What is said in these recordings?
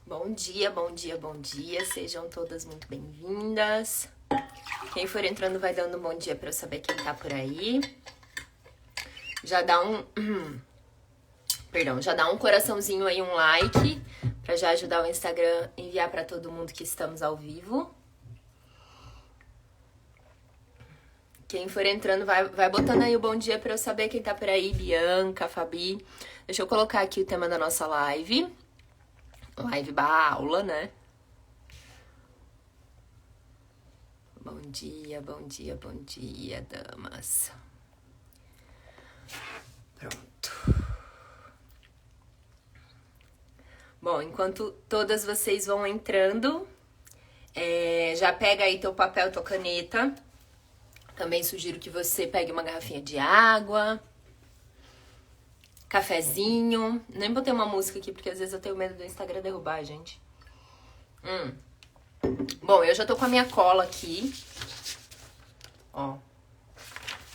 Bom dia, bom dia, bom dia. Sejam todas muito bem-vindas. Quem for entrando vai dando um bom dia para eu saber quem tá por aí. Já dá já dá um coraçãozinho aí, um like, para já ajudar o Instagram a enviar para todo mundo que estamos ao vivo. Quem for entrando vai botando aí o bom dia para eu saber quem tá por aí. Bianca, Fabi. Deixa eu colocar aqui o tema da nossa live. Live barra aula, né? Bom dia, bom dia, bom dia, damas. Pronto. Bom, enquanto todas vocês vão entrando, já pega aí teu papel, tua caneta. Também sugiro que você pegue uma garrafinha de água, cafezinho. Nem botei uma música aqui, porque às vezes eu tenho medo do Instagram derrubar, gente. Bom, eu já tô com a minha cola aqui. Ó.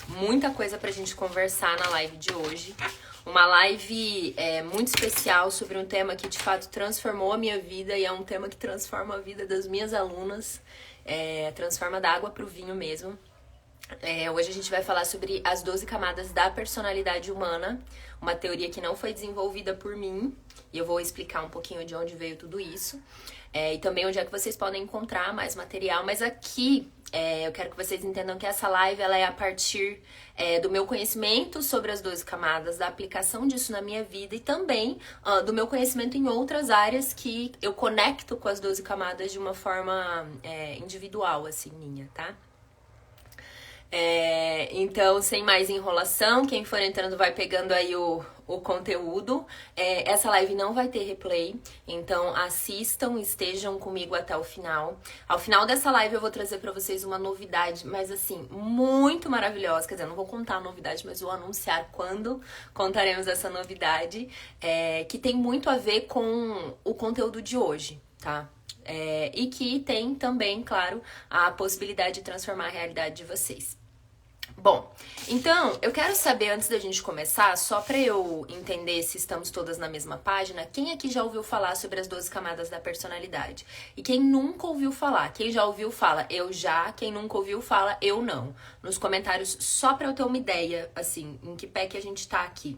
Muita coisa pra gente conversar na live de hoje. Uma live muito especial sobre um tema que de fato transformou a minha vida e é um tema que transforma a vida das minhas alunas. Transforma da água pro vinho mesmo. Hoje a gente vai falar sobre as 12 camadas da personalidade humana, uma teoria que não foi desenvolvida por mim, e eu vou explicar um pouquinho de onde veio tudo isso, e também onde é que vocês podem encontrar mais material, mas aqui eu quero que vocês entendam que essa live ela é a partir do meu conhecimento sobre as 12 camadas, da aplicação disso na minha vida e também do meu conhecimento em outras áreas que eu conecto com as 12 camadas de uma forma individual, assim, minha, tá? Então, sem mais enrolação, quem for entrando vai pegando aí o conteúdo. Essa live não vai ter replay, então assistam, estejam comigo até o final. Ao final dessa live eu vou trazer pra vocês uma novidade, mas assim, muito maravilhosa. Quer dizer, eu não vou contar a novidade, mas vou anunciar quando contaremos essa novidade, que tem muito a ver com o conteúdo de hoje, tá? E que tem também, claro, a possibilidade de transformar a realidade de vocês. Bom, então, eu quero saber, antes da gente começar, só pra eu entender se estamos todas na mesma página, quem aqui já ouviu falar sobre as 12 camadas da personalidade? E quem nunca ouviu falar? Quem já ouviu, fala eu já, quem nunca ouviu, fala eu não. Nos comentários, só pra eu ter uma ideia, assim, em que pé que a gente tá aqui,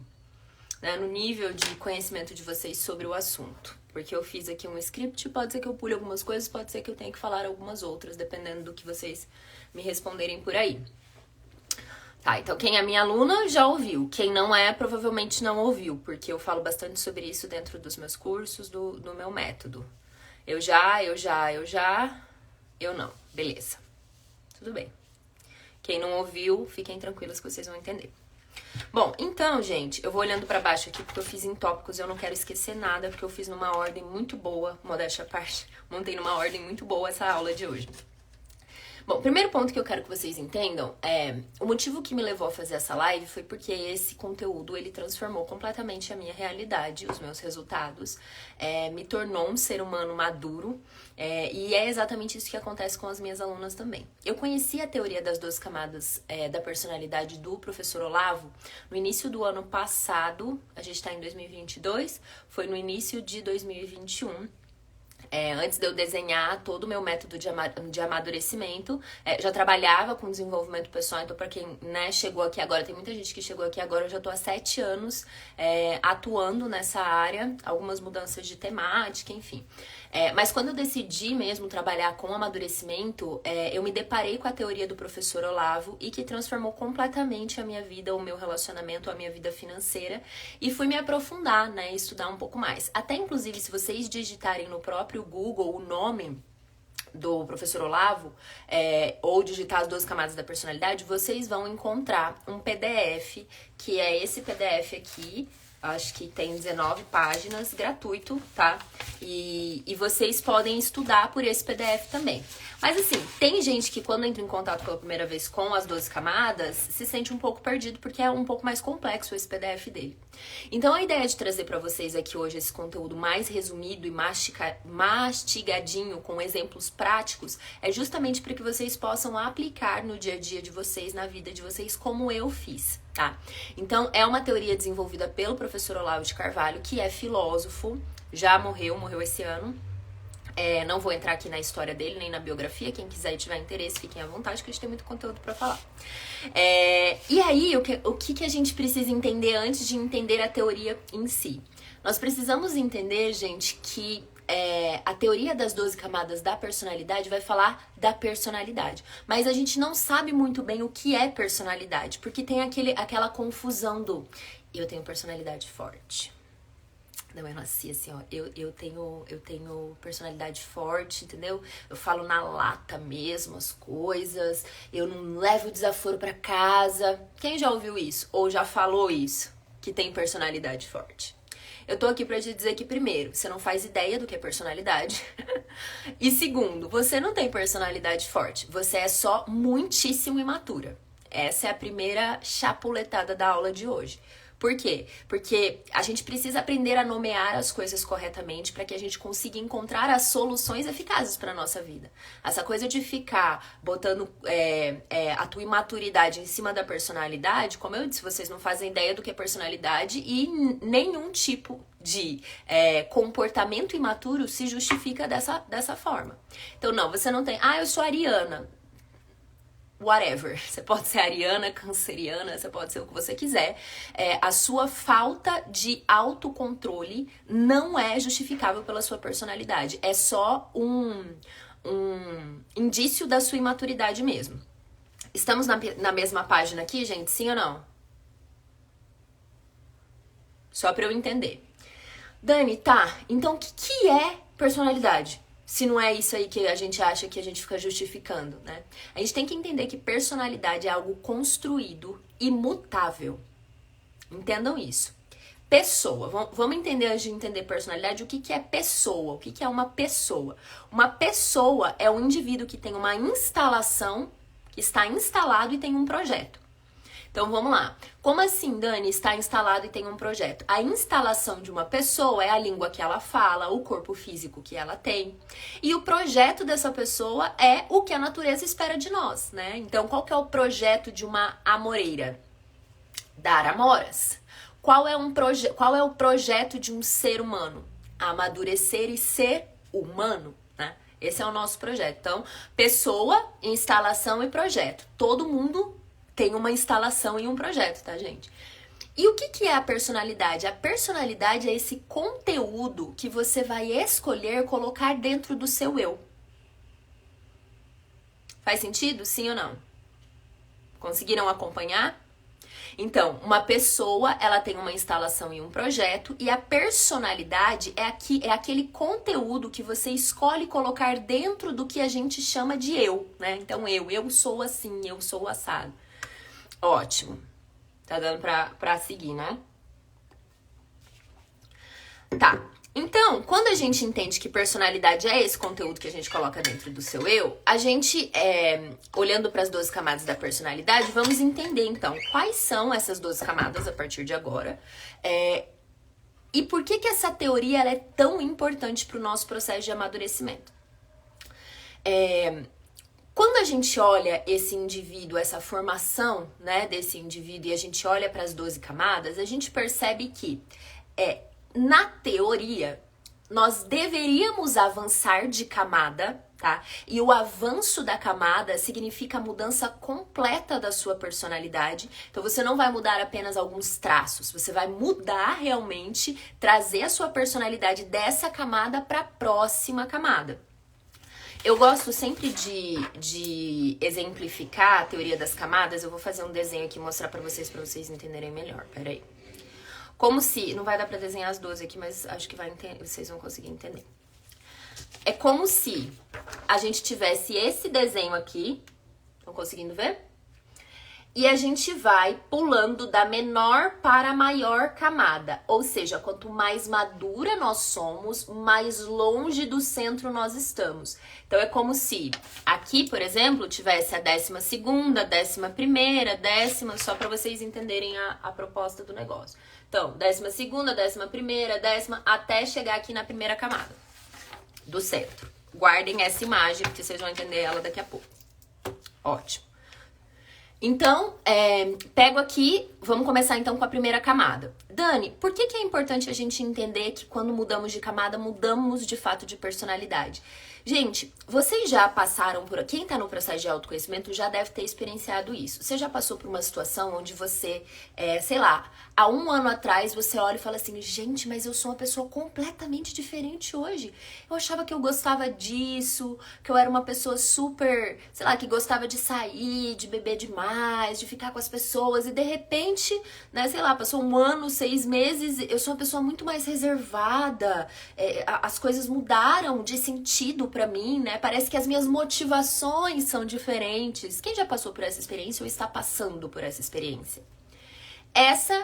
né? No nível de conhecimento de vocês sobre o assunto. Porque eu fiz aqui um script, pode ser que eu pule algumas coisas, pode ser que eu tenha que falar algumas outras, dependendo do que vocês me responderem por aí. Tá, então quem é minha aluna já ouviu. Quem não é, provavelmente não ouviu, porque eu falo bastante sobre isso dentro dos meus cursos, do meu método. Eu não. Beleza. Tudo bem. Quem não ouviu, fiquem tranquilos que vocês vão entender. Bom, então, gente, eu vou olhando pra baixo aqui porque eu fiz em tópicos, eu não quero esquecer nada, porque eu fiz numa ordem muito boa, modéstia à parte, montei numa ordem muito boa essa aula de hoje. Bom, o primeiro ponto que eu quero que vocês entendam o motivo que me levou a fazer essa live foi porque esse conteúdo, ele transformou completamente a minha realidade, os meus resultados, me tornou um ser humano maduro, e é exatamente isso que acontece com as minhas alunas também. Eu conheci a teoria das 12 camadas da personalidade do professor Olavo no início do ano passado, a gente tá em 2022, foi no início de 2021, antes de eu desenhar todo o meu método de amadurecimento, já trabalhava com desenvolvimento pessoal, então pra quem chegou aqui agora, tem muita gente que chegou aqui agora, eu já tô há 7 anos atuando nessa área, algumas mudanças de temática, enfim. Mas quando eu decidi mesmo trabalhar com amadurecimento, eu me deparei com a teoria do professor Olavo e que transformou completamente a minha vida, o meu relacionamento, a minha vida financeira, e fui me aprofundar, estudar um pouco mais. Até inclusive, se vocês digitarem no próprio Google o nome do professor Olavo, ou digitar as 12 camadas da personalidade, vocês vão encontrar um PDF, que é esse PDF aqui. Acho que tem 19 páginas, gratuito, tá? E vocês podem estudar por esse PDF também. Mas assim, tem gente que quando entra em contato pela primeira vez com as 12 camadas, se sente um pouco perdido, porque é um pouco mais complexo esse PDF dele. Então a ideia de trazer pra vocês aqui hoje esse conteúdo mais resumido e mastigadinho, com exemplos práticos, é justamente para que vocês possam aplicar no dia a dia de vocês, na vida de vocês, como eu fiz, tá? Então é uma teoria desenvolvida pelo professor Olavo de Carvalho, que é filósofo, já morreu esse ano. Não vou entrar aqui na história dele, nem na biografia. Quem quiser e tiver interesse, fiquem à vontade, que a gente tem muito conteúdo pra falar. E aí, o que a gente precisa entender antes de entender a teoria em si? Nós precisamos entender, gente, que a teoria das 12 camadas da personalidade vai falar da personalidade. Mas a gente não sabe muito bem o que é personalidade, porque tem aquela confusão do eu tenho personalidade forte. Não, eu nasci assim, ó, eu tenho personalidade forte, entendeu? Eu falo na lata mesmo as coisas, eu não levo desaforo pra casa. Quem já ouviu isso? Ou já falou isso? Que tem personalidade forte? Eu tô aqui pra te dizer que, primeiro, você não faz ideia do que é personalidade. E segundo, você não tem personalidade forte, você é só muitíssimo imatura. Essa é a primeira chapuletada da aula de hoje. Por quê? Porque a gente precisa aprender a nomear as coisas corretamente para que a gente consiga encontrar as soluções eficazes para nossa vida. Essa coisa de ficar botando a tua imaturidade em cima da personalidade, como eu disse, vocês não fazem ideia do que é personalidade e nenhum tipo de comportamento imaturo se justifica dessa forma. Então, não, você não tem... eu sou ariana. Whatever, você pode ser ariana, canceriana, você pode ser o que você quiser. A sua falta de autocontrole não é justificável pela sua personalidade. É só um indício da sua imaturidade mesmo. Estamos na mesma página aqui, gente? Sim ou não? Só pra eu entender. Dani, tá, então o que é personalidade? Se não é isso aí que a gente acha que a gente fica justificando, né? A gente tem que entender que personalidade é algo construído e mutável. Entendam isso. Pessoa. Vamos entender, antes de entender personalidade, o que é pessoa? O que é uma pessoa? Uma pessoa é um indivíduo que tem uma instalação, que está instalado e tem um projeto. Então, vamos lá. Como assim, Dani, está instalado e tem um projeto? A instalação de uma pessoa é a língua que ela fala, o corpo físico que ela tem. E o projeto dessa pessoa é o que a natureza espera de nós, né? Então, qual que é o projeto de uma amoreira? Dar amoras. Qual é o projeto de um ser humano? Amadurecer e ser humano, né? Esse é o nosso projeto. Então, pessoa, instalação e projeto. Todo mundo tem uma instalação e um projeto, tá, gente? E o que é a personalidade? A personalidade é esse conteúdo que você vai escolher colocar dentro do seu eu. Faz sentido? Sim ou não? Conseguiram acompanhar? Então, uma pessoa, ela tem uma instalação e um projeto, e a personalidade é aquele conteúdo que você escolhe colocar dentro do que a gente chama de eu, né? Então, eu sou assim, eu sou assado. Ótimo. Tá dando pra seguir, né? Tá. Então, quando a gente entende que personalidade é esse conteúdo que a gente coloca dentro do seu eu, a gente, olhando para as 12 camadas da personalidade, vamos entender, então, quais são essas 12 camadas a partir de agora. E por que essa teoria ela é tão importante para o nosso processo de amadurecimento. Quando a gente olha esse indivíduo, essa formação, né, desse indivíduo, e a gente olha para as 12 camadas, a gente percebe que, na teoria, nós deveríamos avançar de camada, tá? E o avanço da camada significa a mudança completa da sua personalidade. Então, você não vai mudar apenas alguns traços, você vai mudar realmente, trazer a sua personalidade dessa camada para a próxima camada. Eu gosto sempre de exemplificar a teoria das camadas. Eu vou fazer um desenho aqui e mostrar pra vocês entenderem melhor. Pera aí. Como se... Não vai dar pra desenhar as 12 aqui, mas acho que vocês vão conseguir entender. É como se a gente tivesse esse desenho aqui. Estão conseguindo ver? E a gente vai pulando da menor para a maior camada. Ou seja, quanto mais madura nós somos, mais longe do centro nós estamos. Então, é como se aqui, por exemplo, tivesse a 12ª, 11ª, 10ª, só para vocês entenderem a proposta do negócio. Então, 12ª, 11ª, 10ª, até chegar aqui na primeira camada do centro. Guardem essa imagem, porque vocês vão entender ela daqui a pouco. Ótimo. Então, pego aqui, vamos começar então com a primeira camada. Dani, por que é importante a gente entender que quando mudamos de camada, mudamos de fato de personalidade? Gente, vocês já passaram por... Quem tá no processo de autoconhecimento já deve ter experienciado isso. Você já passou por uma situação onde você, sei lá, há um ano atrás você olha e fala assim, gente, mas eu sou uma pessoa completamente diferente hoje. Eu achava que eu gostava disso, que eu era uma pessoa super, sei lá, que gostava de sair, de beber demais, de ficar com as pessoas. E de repente, né, sei lá, passou um ano, 6 meses, eu sou uma pessoa muito mais reservada. As coisas mudaram de sentido pra mim, né? Parece que as minhas motivações são diferentes. Quem já passou por essa experiência ou está passando por essa experiência? Esse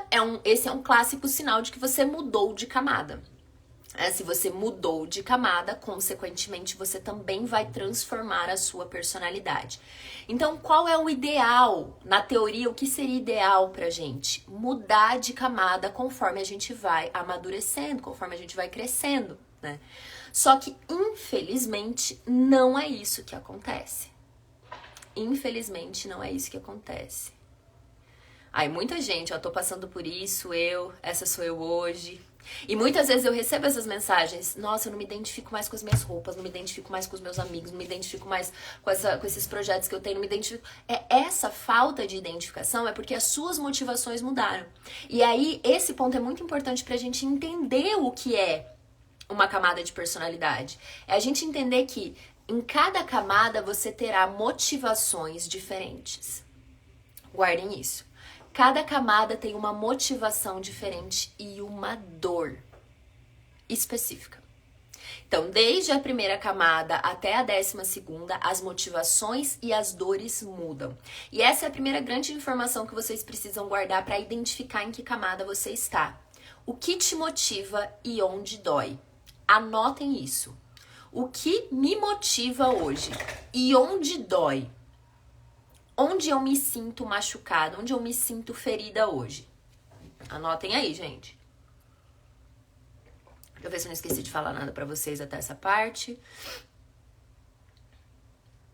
é um clássico sinal de que você mudou de camada. Se você mudou de camada, consequentemente, você também vai transformar a sua personalidade. Então, qual é o ideal? Na teoria, o que seria ideal pra gente? Mudar de camada conforme a gente vai amadurecendo, conforme a gente vai crescendo, né? Só que, infelizmente, não é isso que acontece. Infelizmente, não é isso que acontece. Aí, muita gente, ó, tô passando por isso, essa sou eu hoje. E muitas vezes eu recebo essas mensagens, nossa, eu não me identifico mais com as minhas roupas, não me identifico mais com os meus amigos, não me identifico mais com esses projetos que eu tenho, não me identifico... Essa falta de identificação é porque as suas motivações mudaram. E aí, esse ponto é muito importante pra gente entender o que é uma camada de personalidade. É a gente entender que em cada camada você terá motivações diferentes. Guardem isso. Cada camada tem uma motivação diferente e uma dor específica. Então, desde a primeira camada até a 12ª, as motivações e as dores mudam. E essa é a primeira grande informação que vocês precisam guardar para identificar em que camada você está. O que te motiva e onde dói? Anotem isso. O que me motiva hoje e onde dói? Onde eu me sinto machucada? Onde eu me sinto ferida hoje? Anotem aí, gente. Deixa eu ver se eu não esqueci de falar nada pra vocês até essa parte.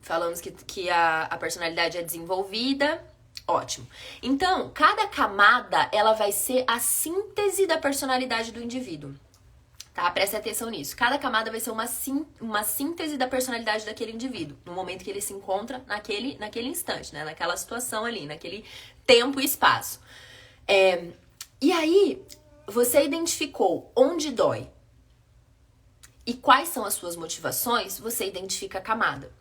Falamos que a personalidade é desenvolvida. Ótimo. Então, cada camada, ela vai ser a síntese da personalidade do indivíduo. Tá? Preste atenção nisso. Cada camada vai ser uma síntese da personalidade daquele indivíduo, no momento que ele se encontra naquele instante, né? Naquela situação ali, naquele tempo e espaço. E aí, você identificou onde dói e quais são as suas motivações, você identifica a camada.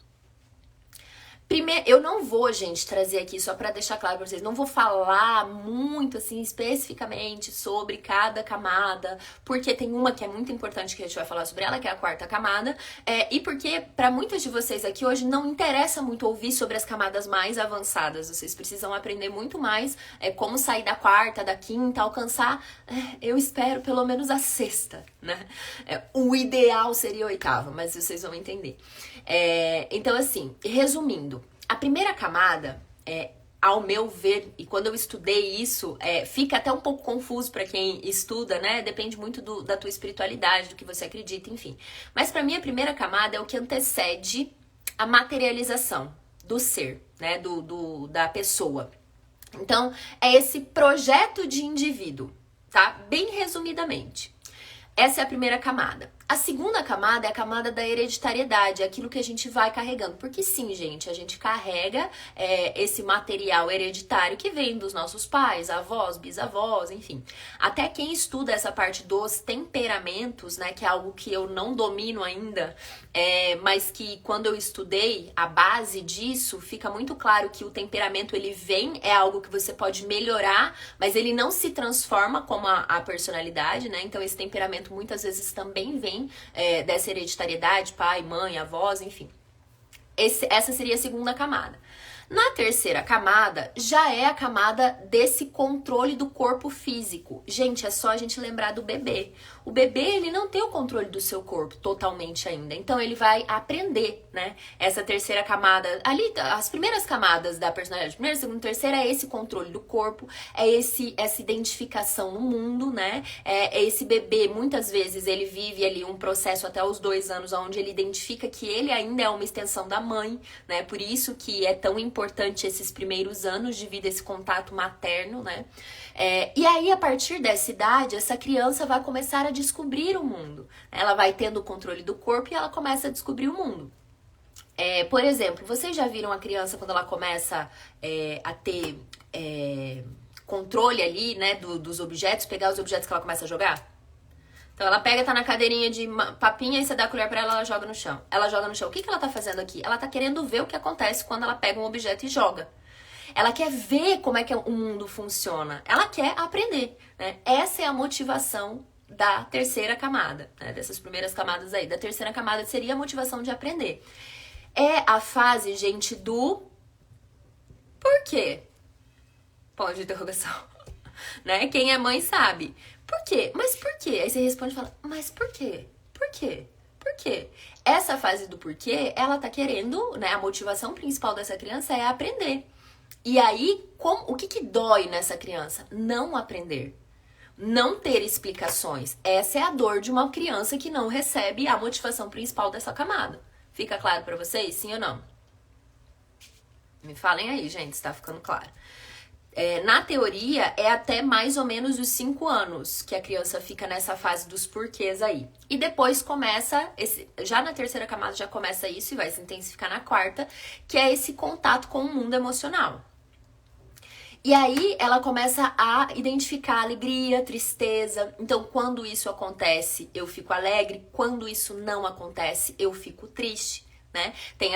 Primeiro, eu não vou, gente, trazer aqui, só pra deixar claro pra vocês, não vou falar muito, assim, especificamente sobre cada camada, porque tem uma que é muito importante que a gente vai falar sobre ela, que é a 4ª camada, e porque pra muitas de vocês aqui hoje não interessa muito ouvir sobre as camadas mais avançadas, vocês precisam aprender muito mais como sair da 4ª, da 5ª, alcançar, eu espero, pelo menos a 6ª, né? O ideal seria a 8ª, mas vocês vão entender. Então, assim, resumindo, a primeira camada, ao meu ver, e quando eu estudei isso, fica até um pouco confuso para quem estuda, né? Depende muito da tua espiritualidade, do que você acredita, enfim. Mas para mim, a primeira camada é o que antecede a materialização do ser, né? Da pessoa. Então, é esse projeto de indivíduo, tá? Bem resumidamente. Essa é a primeira camada. A segunda camada é a camada da hereditariedade, é aquilo que a gente vai carregando. Porque sim, gente, a gente carrega esse material hereditário que vem dos nossos pais, avós, bisavós, enfim. Até quem estuda essa parte dos temperamentos, né, que é algo que eu não domino ainda, mas que quando eu estudei, a base disso, fica muito claro que o temperamento, ele vem, é algo que você pode melhorar, mas ele não se transforma como a personalidade, né? Então esse temperamento muitas vezes também vem dessa hereditariedade, pai, mãe, avós, enfim. Essa seria a segunda camada. Na terceira camada, já é a camada desse controle do corpo físico. Gente, é só a gente lembrar do bebê. O bebê, ele não tem o controle do seu corpo totalmente ainda. Então, ele vai aprender, né? Essa terceira camada, ali, as primeiras camadas da personalidade, primeira, segunda, terceira, é esse controle do corpo, essa identificação no mundo, né? Esse bebê, muitas vezes, ele vive ali um processo até os 2 anos, onde ele identifica que ele ainda é uma extensão da mãe, né? Por isso que é tão importante importante esses primeiros anos de vida, esse contato materno, né? E aí, a partir dessa idade, essa criança vai começar a descobrir o mundo. Ela vai tendo o controle do corpo e ela começa a descobrir o mundo. Por exemplo, vocês já viram a criança quando ela começa a ter controle ali, né, dos objetos, pegar os objetos que ela começa a jogar? Então ela pega, tá na cadeirinha de papinha e você dá a colher pra ela, ela joga no chão. Ela joga no chão. O que ela tá fazendo aqui? Ela tá querendo ver o que acontece quando ela pega um objeto e joga. Ela quer ver como é que o mundo funciona. Ela quer aprender, né? Essa é a motivação da terceira camada, né? Dessas primeiras camadas aí. Da terceira camada seria a motivação de aprender. É a fase, gente, do por quê? Ponto de interrogação. Né? Quem é mãe sabe. Por quê? Mas por quê? Aí você responde e fala, mas por quê? Por quê? Por quê? Essa fase do porquê, ela tá querendo, né? A motivação principal dessa criança é aprender. E aí, o que dói nessa criança? Não aprender. Não ter explicações. Essa é a dor de uma criança que não recebe a motivação principal dessa camada. Fica claro pra vocês? Sim ou não? Me falem aí, gente, se tá ficando claro. Na teoria, é até mais ou menos os 5 anos que a criança fica nessa fase dos porquês aí. E depois começa, já na terceira camada já começa isso e vai se intensificar na quarta, que é esse contato com o mundo emocional. E aí ela começa a identificar alegria, tristeza. Então, quando isso acontece, eu fico alegre. Quando isso não acontece, eu fico triste, né? Tem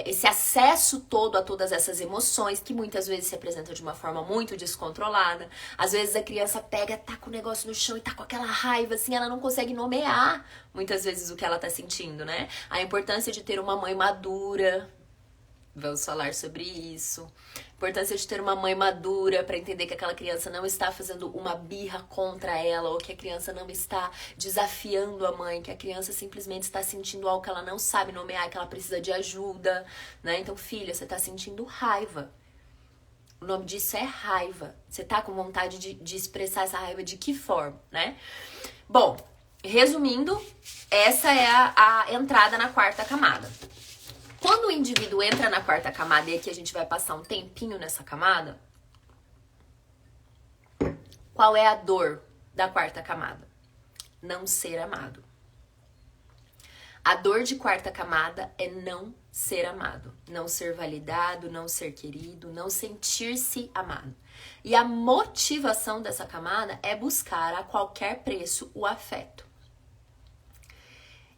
esse acesso todo a todas essas emoções, que muitas vezes se apresentam de uma forma muito descontrolada. Às vezes a criança pega, tá com o negócio no chão e tá com aquela raiva, assim, ela não consegue nomear muitas vezes o que ela tá sentindo, né? A importância de ter uma mãe madura, vamos falar sobre isso. A importância de ter uma mãe madura para entender que aquela criança não está fazendo uma birra contra ela, ou que a criança não está desafiando a mãe, que a criança simplesmente está sentindo algo que ela não sabe nomear, que ela precisa de ajuda, né? Então, filha, você está sentindo raiva. O nome disso é raiva. Você tá com vontade de expressar essa raiva de que forma, né? Bom, resumindo, essa é a entrada na quarta camada. Quando o indivíduo entra na quarta camada, e aqui a gente vai passar um tempinho nessa camada, qual é a dor da quarta camada? Não ser amado. A dor de quarta camada é não ser amado, não ser validado, não ser querido, não sentir-se amado. E a motivação dessa camada é buscar a qualquer preço o afeto.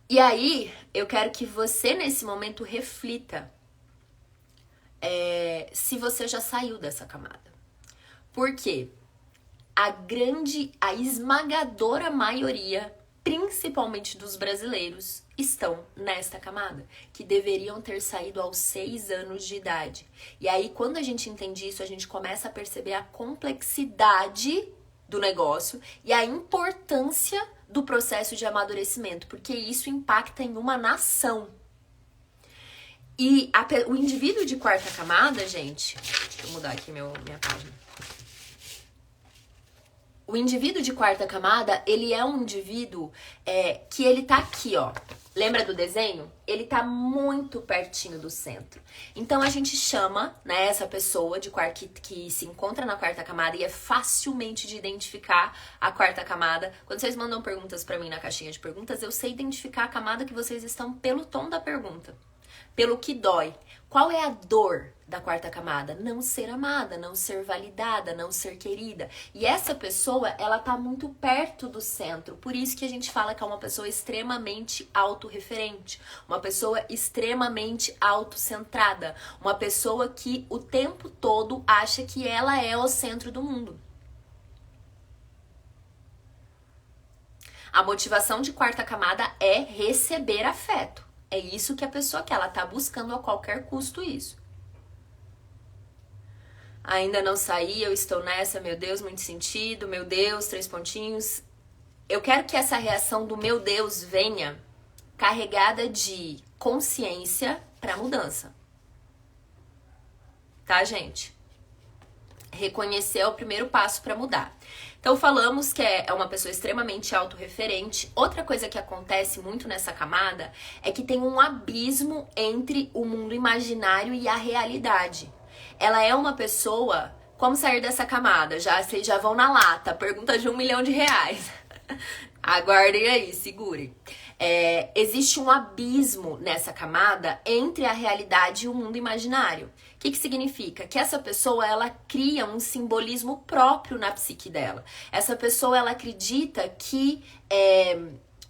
E aí, eu quero que você, nesse momento, reflita se você já saiu dessa camada. Porque a esmagadora maioria, principalmente dos brasileiros, estão nesta camada, que deveriam ter saído aos 6 anos de idade. E aí, quando a gente entende isso, a gente começa a perceber a complexidade do negócio e a importância do processo de amadurecimento, porque isso impacta em uma nação. E o indivíduo de quarta camada, gente, deixa eu mudar aqui minha página. O indivíduo de quarta camada, ele é um indivíduo que ele tá aqui, ó. Lembra do desenho? Ele tá muito pertinho do centro. Então, a gente chama, né, essa pessoa que se encontra na quarta camada e é facilmente de identificar a quarta camada. Quando vocês mandam perguntas pra mim na caixinha de perguntas, eu sei identificar a camada que vocês estão pelo tom da pergunta. Pelo que dói. Qual é a dor da quarta camada? Não ser amada, não ser validada, não ser querida. E essa pessoa, ela tá muito perto do centro. Por isso que a gente fala que é uma pessoa extremamente autorreferente. Uma pessoa extremamente autocentrada. Uma pessoa que o tempo todo acha que ela é o centro do mundo. A motivação de quarta camada é receber afeto. É isso que a pessoa quer, ela tá buscando a qualquer custo isso. Ainda não saí, eu estou nessa, meu Deus, muito sentido, meu Deus, 3 pontinhos. Eu quero que essa reação do meu Deus venha carregada de consciência para mudança. Tá, gente? Reconhecer é o primeiro passo para mudar. Então falamos que é uma pessoa extremamente autorreferente. Outra coisa que acontece muito nessa camada é que tem um abismo entre o mundo imaginário e a realidade. Ela é uma pessoa... Como sair dessa camada? Vocês já vão na lata. Pergunta de R$1 milhão. Aguardem aí, segurem. Existe um abismo nessa camada entre a realidade e o mundo imaginário. O que significa? Que essa pessoa, ela cria um simbolismo próprio na psique dela. Essa pessoa, ela acredita que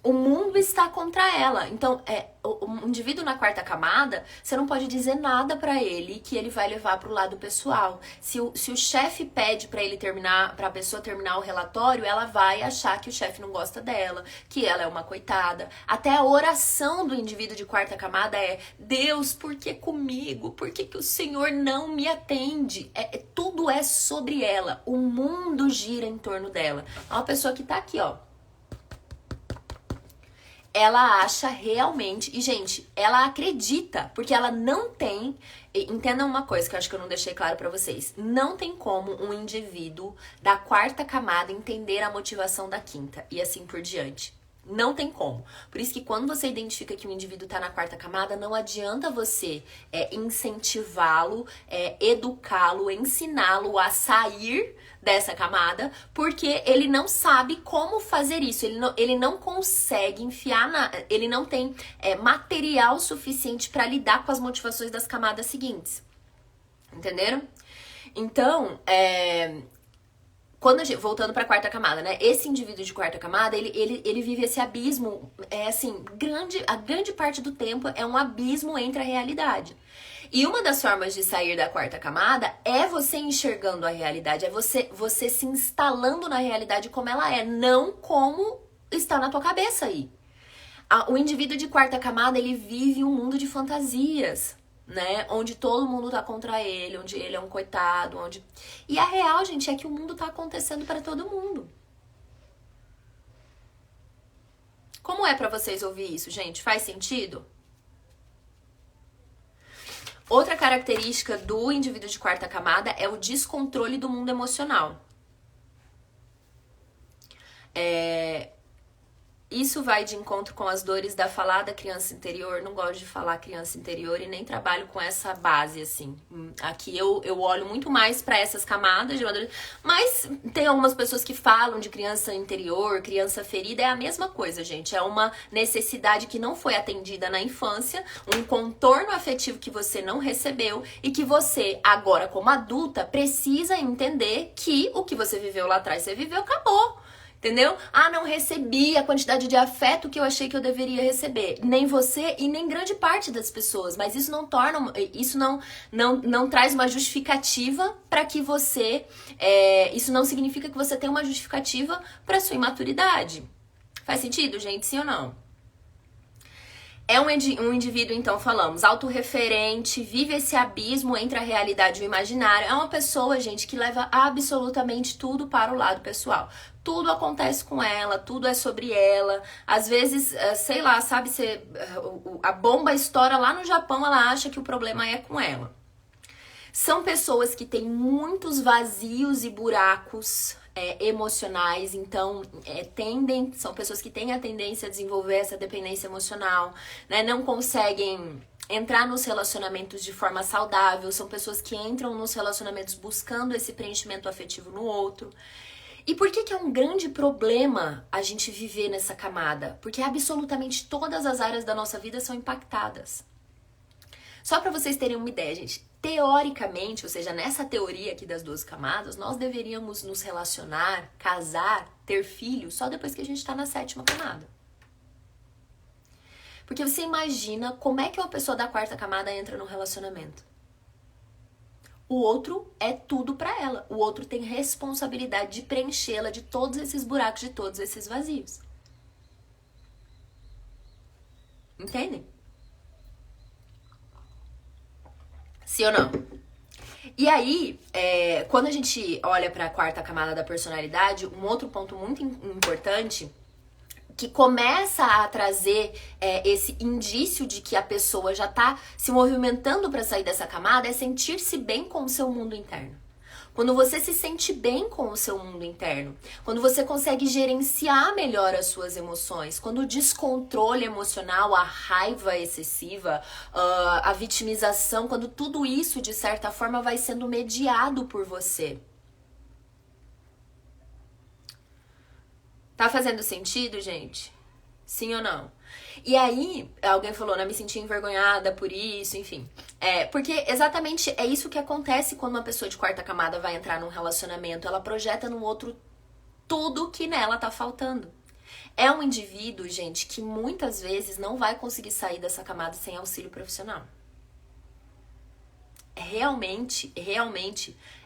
o mundo está contra ela. Então, o indivíduo na quarta camada, você não pode dizer nada pra ele que ele vai levar pro lado pessoal. Se o chefe pede pra ele terminar, pra pessoa terminar o relatório, ela vai achar que o chefe não gosta dela, que ela é uma coitada. Até a oração do indivíduo de quarta camada é: Deus, por que comigo? Por que o Senhor não me atende? Tudo é sobre ela. O mundo gira em torno dela. É uma pessoa que tá aqui, ó. Ela acha realmente, e gente, ela acredita, porque ela não tem, entendam uma coisa que eu acho que eu não deixei claro pra vocês, não tem como um indivíduo da quarta camada entender a motivação da quinta, e assim por diante. Não tem como. Por isso que quando você identifica que o indivíduo tá na quarta camada, não adianta você incentivá-lo, educá-lo, ensiná-lo a sair dessa camada, porque ele não sabe como fazer isso. Ele não consegue enfiar ele não tem material suficiente para lidar com as motivações das camadas seguintes. Entenderam? Então, voltando pra quarta camada, né? Esse indivíduo de quarta camada, ele vive esse abismo, a grande parte do tempo é um abismo entre a realidade. E uma das formas de sair da quarta camada é você enxergando a realidade, é você se instalando na realidade como ela é, não como está na tua cabeça aí. O indivíduo de quarta camada, ele vive um mundo de fantasias, né? Onde todo mundo tá contra ele, onde ele é um coitado, E a real, gente, é que o mundo tá acontecendo para todo mundo. Como é pra vocês ouvir isso, gente? Faz sentido? Outra característica do indivíduo de quarta camada é o descontrole do mundo emocional. Isso vai de encontro com as dores da falada criança interior. Não gosto de falar criança interior e nem trabalho com essa base, assim. Aqui eu olho muito mais para essas camadas de mas tem algumas pessoas que falam de criança interior, criança ferida. É a mesma coisa, gente. É uma necessidade que não foi atendida na infância, um contorno afetivo que você não recebeu e que você, agora como adulta, precisa entender que o que você viveu lá atrás, você viveu, acabou. Entendeu? Não recebi a quantidade de afeto que eu achei que eu deveria receber. Nem você e nem grande parte das pessoas. Mas isso não torna, isso não traz uma justificativa para que você, isso não significa que você tem uma justificativa para sua imaturidade. Faz sentido, gente? Sim ou não? É um indivíduo, então, falamos, autorreferente, vive esse abismo entre a realidade e o imaginário. É uma pessoa, gente, que leva absolutamente tudo para o lado pessoal. Tudo acontece com ela, tudo é sobre ela. Às vezes, sei lá, sabe, a bomba estoura lá no Japão, ela acha que o problema é com ela. São pessoas que têm muitos vazios e buracos emocionais, então são pessoas que têm a tendência a desenvolver essa dependência emocional, né? Não conseguem entrar nos relacionamentos de forma saudável, são pessoas que entram nos relacionamentos buscando esse preenchimento afetivo no outro. E por que é um grande problema a gente viver nessa camada? Porque absolutamente todas as áreas da nossa vida são impactadas. Só para vocês terem uma ideia, gente, teoricamente, ou seja, nessa teoria aqui das 12 camadas, nós deveríamos nos relacionar, casar, ter filhos só depois que a gente está na 7ª camada. Porque você imagina como é que uma pessoa da 4ª camada entra no relacionamento. O outro é tudo pra ela. O outro tem responsabilidade de preenchê-la de todos esses buracos, de todos esses vazios. Entendem? Sim ou não? E aí, quando a gente olha para a 4ª camada da personalidade, um outro ponto muito importante que começa a trazer esse indício de que a pessoa já está se movimentando para sair dessa camada é sentir-se bem com o seu mundo interno. Quando você se sente bem com o seu mundo interno, quando você consegue gerenciar melhor as suas emoções, quando o descontrole emocional, a raiva excessiva, a vitimização, quando tudo isso de certa forma vai sendo mediado por você. Tá fazendo sentido, gente? Sim ou não? E aí, alguém falou, né, me senti envergonhada por isso, enfim. Porque exatamente é isso que acontece quando uma pessoa de quarta camada vai entrar num relacionamento. Ela projeta no outro tudo que nela tá faltando. É um indivíduo, gente, que muitas vezes não vai conseguir sair dessa camada sem auxílio profissional. Realmente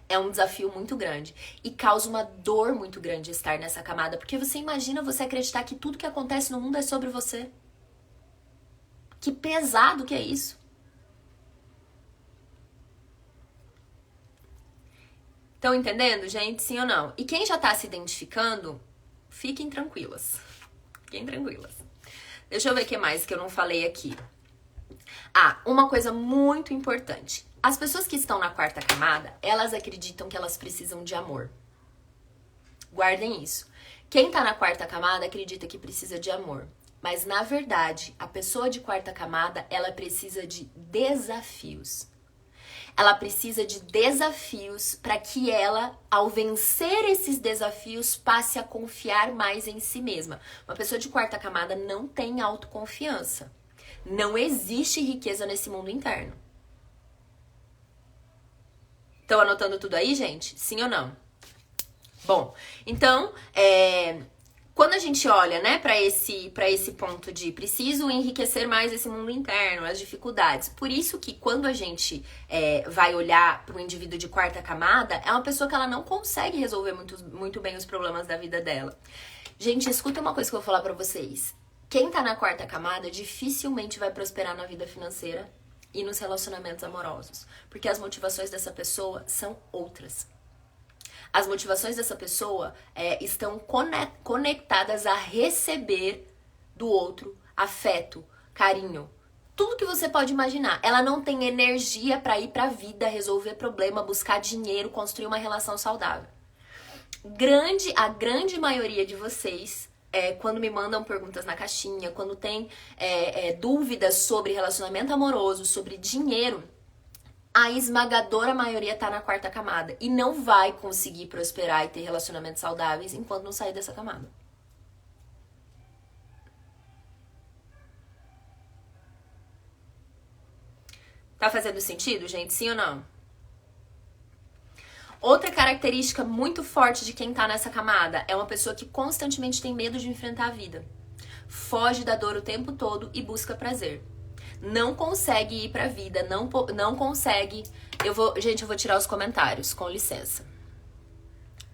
é um desafio muito grande e causa uma dor muito grande estar nessa camada, porque você imagina você acreditar que tudo que acontece no mundo é sobre você. Que pesado que é isso. Estão entendendo, gente? Sim ou não? E quem já tá se identificando, fiquem tranquilas. Fiquem tranquilas. Deixa eu ver o que mais que eu não falei aqui. Uma coisa muito importante. As pessoas que estão na quarta camada, elas acreditam que elas precisam de amor. Guardem isso. Quem tá na quarta camada acredita que precisa de amor. Mas, na verdade, a pessoa de quarta camada, ela precisa de desafios. Ela precisa de desafios para que ela, ao vencer esses desafios, passe a confiar mais em si mesma. Uma pessoa de quarta camada não tem autoconfiança. Não existe riqueza nesse mundo interno. Estão anotando tudo aí, gente? Sim ou não? Bom, então, quando a gente olha, né, para esse ponto de preciso enriquecer mais esse mundo interno, as dificuldades. Por isso que quando a gente vai olhar para o indivíduo de quarta camada, é uma pessoa que ela não consegue resolver muito bem os problemas da vida dela. Gente, escuta uma coisa que eu vou falar para vocês. Quem tá na quarta camada dificilmente vai prosperar na vida financeira e nos relacionamentos amorosos, porque as motivações dessa pessoa são outras. As motivações dessa pessoa estão conectadas a receber do outro afeto, carinho, tudo que você pode imaginar. Ela não tem energia para ir pra vida, resolver problema, buscar dinheiro, construir uma relação saudável. A grande maioria de vocês, quando me mandam perguntas na caixinha, quando tem dúvidas sobre relacionamento amoroso, sobre dinheiro, a esmagadora maioria tá na quarta camada e não vai conseguir prosperar e ter relacionamentos saudáveis enquanto não sair dessa camada. Tá fazendo sentido, gente? Sim ou não? Outra característica muito forte de quem tá nessa camada é uma pessoa que constantemente tem medo de enfrentar a vida. Foge da dor o tempo todo e busca prazer. Não consegue ir pra vida, não consegue... Gente, eu vou tirar os comentários, com licença.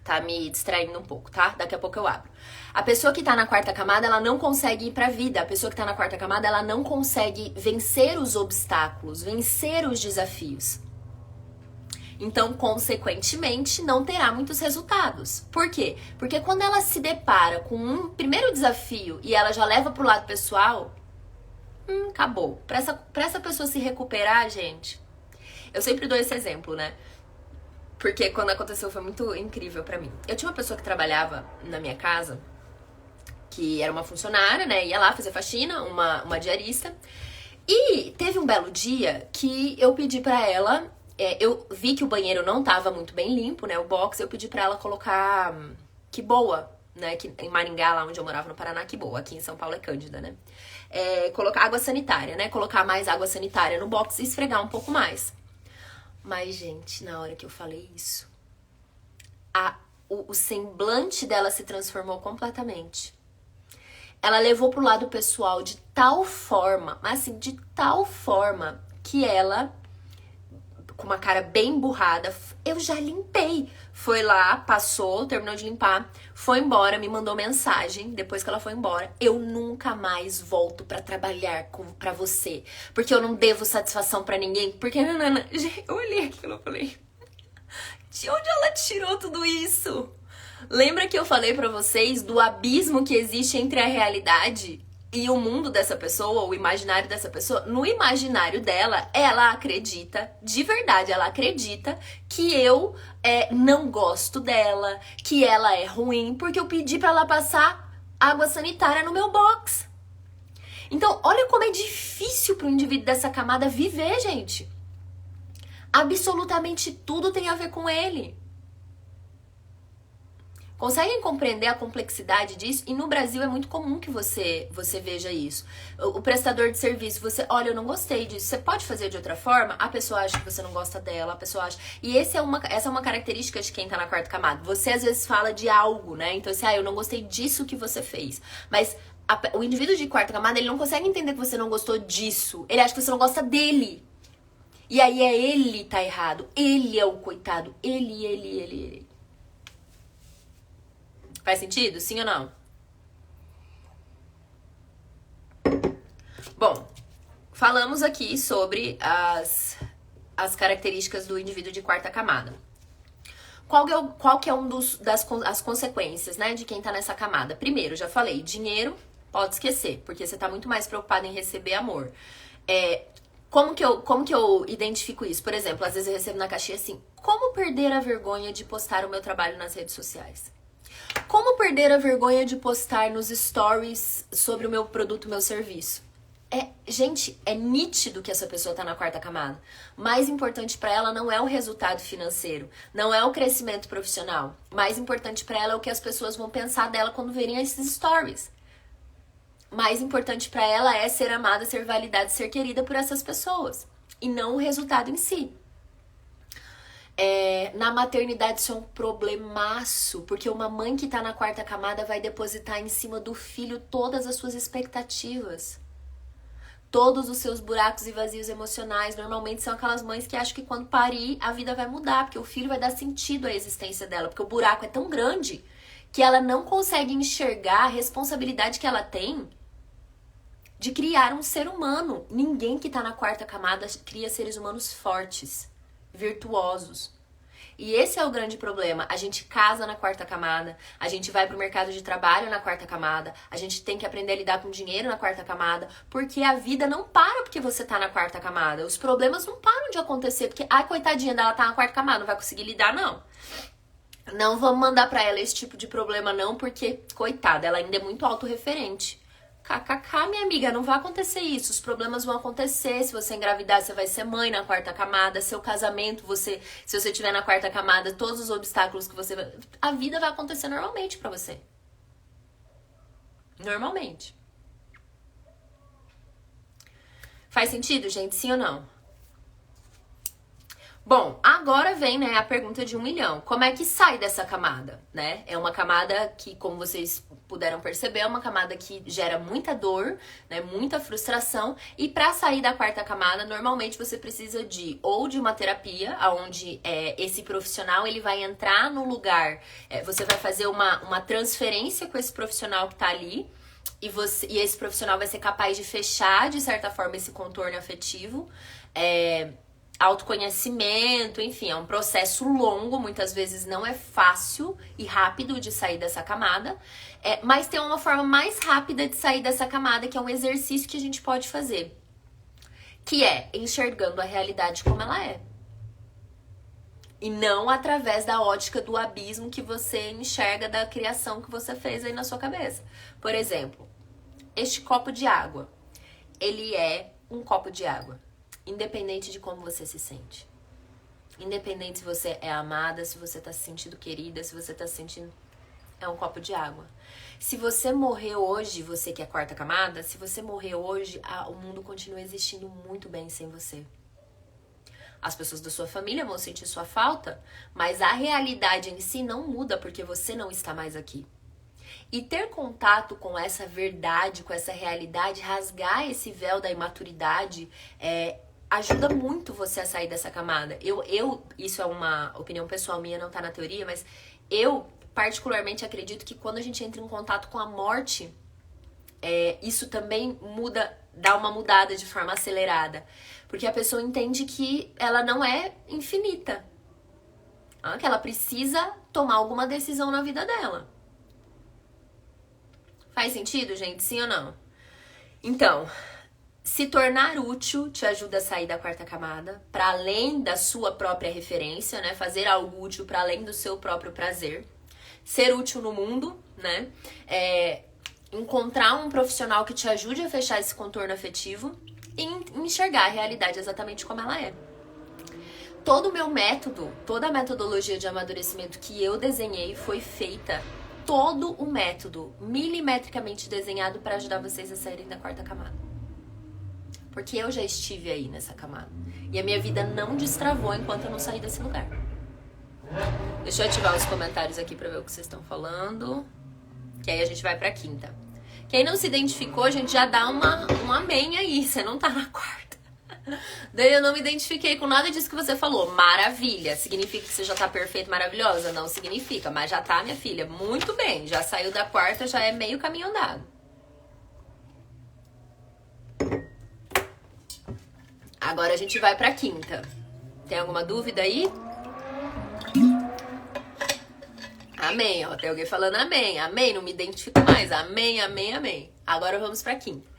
Tá me distraindo um pouco, tá? Daqui a pouco eu abro. A pessoa que tá na quarta camada, ela não consegue ir pra vida. A pessoa que tá na quarta camada, ela não consegue vencer os obstáculos, vencer os desafios. Então, consequentemente, não terá muitos resultados. Por quê? Porque quando ela se depara com um primeiro desafio e ela já leva pro lado pessoal, acabou. Pra essa pessoa se recuperar, gente, eu sempre dou esse exemplo, né? Porque quando aconteceu foi muito incrível pra mim. Eu tinha uma pessoa que trabalhava na minha casa, que era uma funcionária, né? Ia lá fazer faxina, uma diarista. E teve um belo dia que eu pedi pra ela... eu vi que o banheiro não tava muito bem limpo, né? O box, eu pedi pra ela colocar que boa, né? Que, em Maringá, lá onde eu morava no Paraná, que boa. Aqui em São Paulo é Cândida, né? Colocar água sanitária, né? Colocar mais água sanitária no box e esfregar um pouco mais. Mas, gente, na hora que eu falei isso, o semblante dela se transformou completamente. Ela levou pro lado pessoal de tal forma, mas assim, de tal forma que ela, com uma cara bem burrada, eu já limpei. Foi lá, passou, terminou de limpar, foi embora, me mandou mensagem, depois que ela foi embora, eu nunca mais volto pra trabalhar pra você, porque eu não devo satisfação pra ninguém, porque eu olhei aquilo e falei, de onde ela tirou tudo isso? Lembra que eu falei pra vocês do abismo que existe entre a realidade E o mundo dessa pessoa, o imaginário dessa pessoa, no imaginário dela, ela acredita, de verdade, ela acredita que eu não gosto dela, que ela é ruim, porque eu pedi pra ela passar água sanitária no meu box. Então, olha como é difícil pro indivíduo dessa camada viver, gente. Absolutamente tudo tem a ver com ele. Conseguem compreender a complexidade disso? E no Brasil é muito comum que você veja isso. O prestador de serviço, você, olha, eu não gostei disso, você pode fazer de outra forma? A pessoa acha que você não gosta dela, a pessoa acha... E essa é uma característica de quem tá na quarta camada. Você às vezes fala de algo, né? Então assim, eu não gostei disso que você fez. Mas o indivíduo de quarta camada, ele não consegue entender que você não gostou disso. Ele acha que você não gosta dele. E aí ele tá errado. Ele é o coitado. Ele. Faz sentido? Sim ou não? Bom, falamos aqui sobre as características do indivíduo de quarta camada. Qual que é as consequências, né, de quem tá nessa camada? Primeiro, já falei, dinheiro, pode esquecer, porque você tá muito mais preocupado em receber amor. Como que eu identifico isso? Por exemplo, às vezes eu recebo na caixinha assim, como perder a vergonha de postar o meu trabalho nas redes sociais? Como perder a vergonha de postar nos stories sobre o meu produto, o meu serviço? Gente, é nítido que essa pessoa tá na quarta camada. Mais importante pra ela não é o resultado financeiro, não é o crescimento profissional. Mais importante pra ela é o que as pessoas vão pensar dela quando verem esses stories. Mais importante pra ela é ser amada, ser validada, ser querida por essas pessoas. E não o resultado em si. Na maternidade isso é um problemaço, porque uma mãe que tá na quarta camada vai depositar em cima do filho todas as suas expectativas. Todos os seus buracos e vazios emocionais. Normalmente são aquelas mães que acham que quando parir a vida vai mudar, porque o filho vai dar sentido à existência dela, porque o buraco é tão grande que ela não consegue enxergar a responsabilidade que ela tem de criar um ser humano. Ninguém que tá na quarta camada cria seres humanos fortes, virtuosos. E esse é o grande problema. A gente casa na quarta camada, a gente vai pro mercado de trabalho na quarta camada, a gente tem que aprender a lidar com dinheiro na quarta camada, porque a vida não para porque você tá na quarta camada. Os problemas não param de acontecer, porque, coitadinha dela tá na quarta camada, não vai conseguir lidar, não. Não vamos mandar pra ela esse tipo de problema, não, porque, coitada, ela ainda é muito autorreferente. KKK, minha amiga, não vai acontecer isso. Os problemas vão acontecer. Se você engravidar, você vai ser mãe na quarta camada. Seu casamento, se você estiver na quarta camada, todos os obstáculos que você... A vida vai acontecer normalmente pra você. Normalmente. Faz sentido, gente? Sim ou não? Bom, agora vem, né, a pergunta de 1 milhão. Como é que sai dessa camada, né? É uma camada que, como vocês puderam perceber, é uma camada que gera muita dor, né, muita frustração. E para sair da quarta camada, normalmente você precisa de uma terapia, onde esse profissional ele vai entrar no lugar, você vai fazer uma transferência com esse profissional que tá ali. E esse profissional vai ser capaz de fechar, de certa forma, esse contorno afetivo. Autoconhecimento, enfim, é um processo longo, muitas vezes não é fácil e rápido de sair dessa camada, mas tem uma forma mais rápida de sair dessa camada, que é um exercício que a gente pode fazer, que é enxergando a realidade como ela é. E não através da ótica do abismo que você enxerga da criação que você fez aí na sua cabeça. Por exemplo, este copo de água, ele é um copo de água. Independente de como você se sente. Independente se você é amada, se você tá se sentindo querida, se você tá se sentindo... É um copo de água. Se você morrer hoje, você que é a quarta camada, se você morrer hoje, o mundo continua existindo muito bem sem você. As pessoas da sua família vão sentir sua falta, mas a realidade em si não muda porque você não está mais aqui. E ter contato com essa verdade, com essa realidade, rasgar esse véu da imaturidade, ajuda muito você a sair dessa camada. Isso é uma opinião pessoal minha, não tá na teoria, mas eu particularmente acredito que quando a gente entra em contato com a morte, isso também dá uma mudada de forma acelerada. Porque a pessoa entende que ela não é infinita. Que ela precisa tomar alguma decisão na vida dela. Faz sentido, gente? Sim ou não? Então, se tornar útil te ajuda a sair da quarta camada, para além da sua própria referência, né? Fazer algo útil para além do seu próprio prazer. Ser útil no mundo, né? Encontrar um profissional que te ajude a fechar esse contorno afetivo e enxergar a realidade exatamente como ela é. Todo o meu método, toda a metodologia de amadurecimento que eu desenhei foi feita, todo o método milimetricamente desenhado para ajudar vocês a saírem da quarta camada. Porque eu já estive aí nessa camada. E a minha vida não destravou enquanto eu não saí desse lugar. Deixa eu ativar os comentários aqui pra ver o que vocês estão falando. Que aí a gente vai pra quinta. Quem não se identificou, a gente já dá um amém aí. Você não tá na quarta. Daí eu não me identifiquei com nada disso que você falou. Maravilha. Significa que você já tá perfeita, maravilhosa? Não significa, mas já tá, minha filha. Muito bem. Já saiu da quarta, já é meio caminho andado. Agora a gente vai pra quinta. Tem alguma dúvida aí? Amém, ó. Tem alguém falando amém. Amém, não me identifico mais. Amém, amém, amém. Agora vamos pra quinta.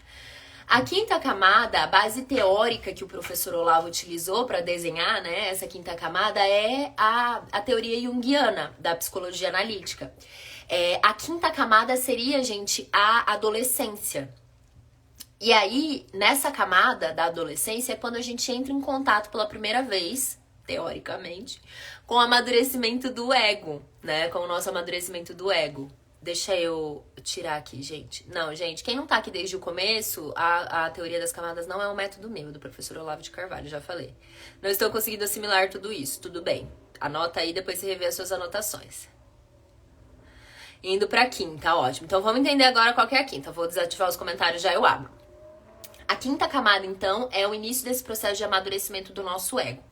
A quinta camada, a base teórica que o professor Olavo utilizou para desenhar, né, essa quinta camada é a teoria junguiana da psicologia analítica. A quinta camada seria, gente, a adolescência. E aí, nessa camada da adolescência é quando a gente entra em contato pela primeira vez, teoricamente, com o amadurecimento do ego, né? Com o nosso amadurecimento do ego. Deixa eu tirar aqui, gente. Não, gente, quem não tá aqui desde o começo, a teoria das camadas não é um método meu, do professor Olavo de Carvalho, já falei. Não estou conseguindo assimilar tudo isso, tudo bem. Anota aí, depois você revê as suas anotações. Indo pra quinta, ótimo. Então vamos entender agora qual que é a quinta. Eu vou desativar os comentários, já eu abro. A quinta camada, então, é o início desse processo de amadurecimento do nosso ego.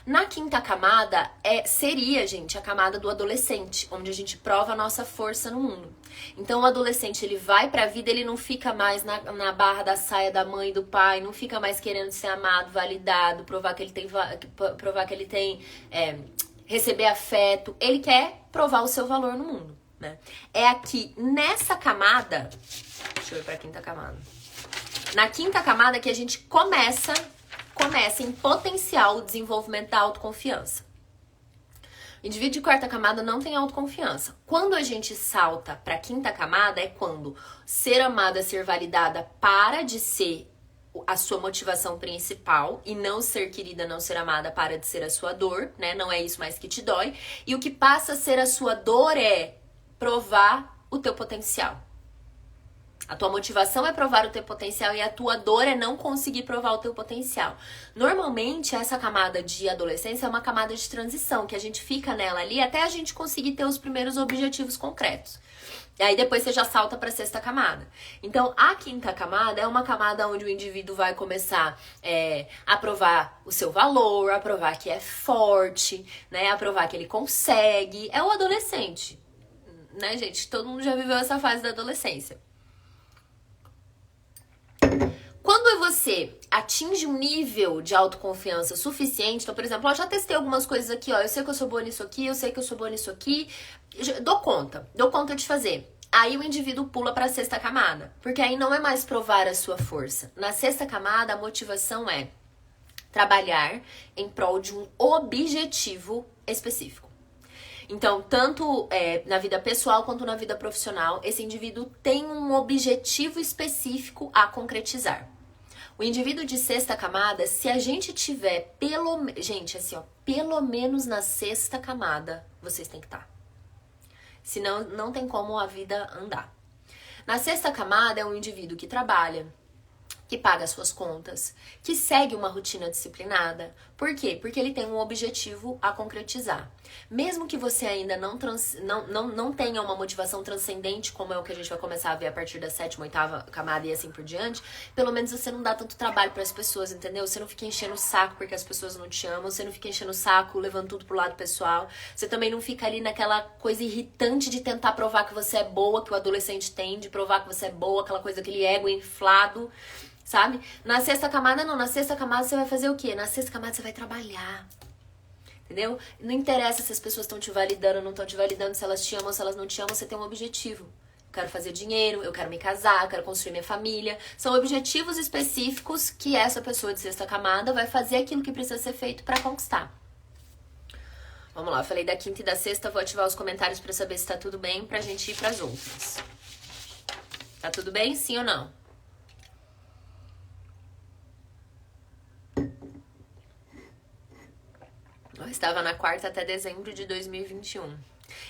Na quinta camada, seria, gente, a camada do adolescente, onde a gente prova a nossa força no mundo. Então, o adolescente, ele vai pra vida, ele não fica mais na barra da saia da mãe e do pai, não fica mais querendo ser amado, validado, provar que ele tem receber afeto. Ele quer provar o seu valor no mundo, né? É aqui, nessa camada, deixa eu ir pra quinta camada. Na quinta camada que a gente começa em potencial o desenvolvimento da autoconfiança. O indivíduo de quarta camada não tem autoconfiança. Quando a gente salta para a quinta camada é quando ser amada, ser validada para de ser a sua motivação principal e não ser querida, não ser amada para de ser a sua dor, né? Não é isso mais que te dói. E o que passa a ser a sua dor é provar o teu potencial. A tua motivação é provar o teu potencial e a tua dor é não conseguir provar o teu potencial. Normalmente, essa camada de adolescência é uma camada de transição, que a gente fica nela ali até a gente conseguir ter os primeiros objetivos concretos. E aí depois você já salta para a sexta camada. Então, a quinta camada é uma camada onde o indivíduo vai começar a provar o seu valor, a provar que é forte, né? A provar que ele consegue. É o adolescente, né, gente? Todo mundo já viveu essa fase da adolescência. Quando você atinge um nível de autoconfiança suficiente, então, por exemplo, eu já testei algumas coisas aqui, ó, eu sei que eu sou boa nisso aqui, eu sei que eu sou boa nisso aqui, dou conta de fazer. Aí o indivíduo pula para a sexta camada, porque aí não é mais provar a sua força. Na sexta camada, a motivação é trabalhar em prol de um objetivo específico. Então, tanto na vida pessoal quanto na vida profissional, esse indivíduo tem um objetivo específico a concretizar. O indivíduo de sexta camada, se a gente tiver pelo menos na sexta camada, vocês têm que estar. Senão, não tem como a vida andar. Na sexta camada é um indivíduo que trabalha, que paga suas contas, que segue uma rotina disciplinada. Por quê? Porque ele tem um objetivo a concretizar. Mesmo que você ainda não tenha uma motivação transcendente, como é o que a gente vai começar a ver a partir da sétima, oitava camada e assim por diante, pelo menos você não dá tanto trabalho para as pessoas, entendeu? Você não fica enchendo o saco porque as pessoas não te amam, você não fica enchendo o saco, levando tudo pro lado pessoal, você também não fica ali naquela coisa irritante de tentar provar que você é boa, que o adolescente tem, de provar que você é boa, aquela coisa, aquele ego inflado, sabe? Na sexta camada, não. Na sexta camada, você vai fazer o quê? Na sexta camada, você vai trabalhar. Entendeu? Não interessa se as pessoas estão te validando ou não estão te validando, se elas te amam ou se elas não te amam, você tem um objetivo. quero fazer dinheiro, eu quero me casar, eu quero construir minha família. São objetivos específicos que essa pessoa de sexta camada vai fazer aquilo que precisa ser feito pra conquistar. Vamos lá, eu falei da quinta e da sexta, vou ativar os comentários pra saber se tá tudo bem pra gente ir pras outras. Tá tudo bem? Sim ou não? Eu estava na quarta até dezembro de 2021.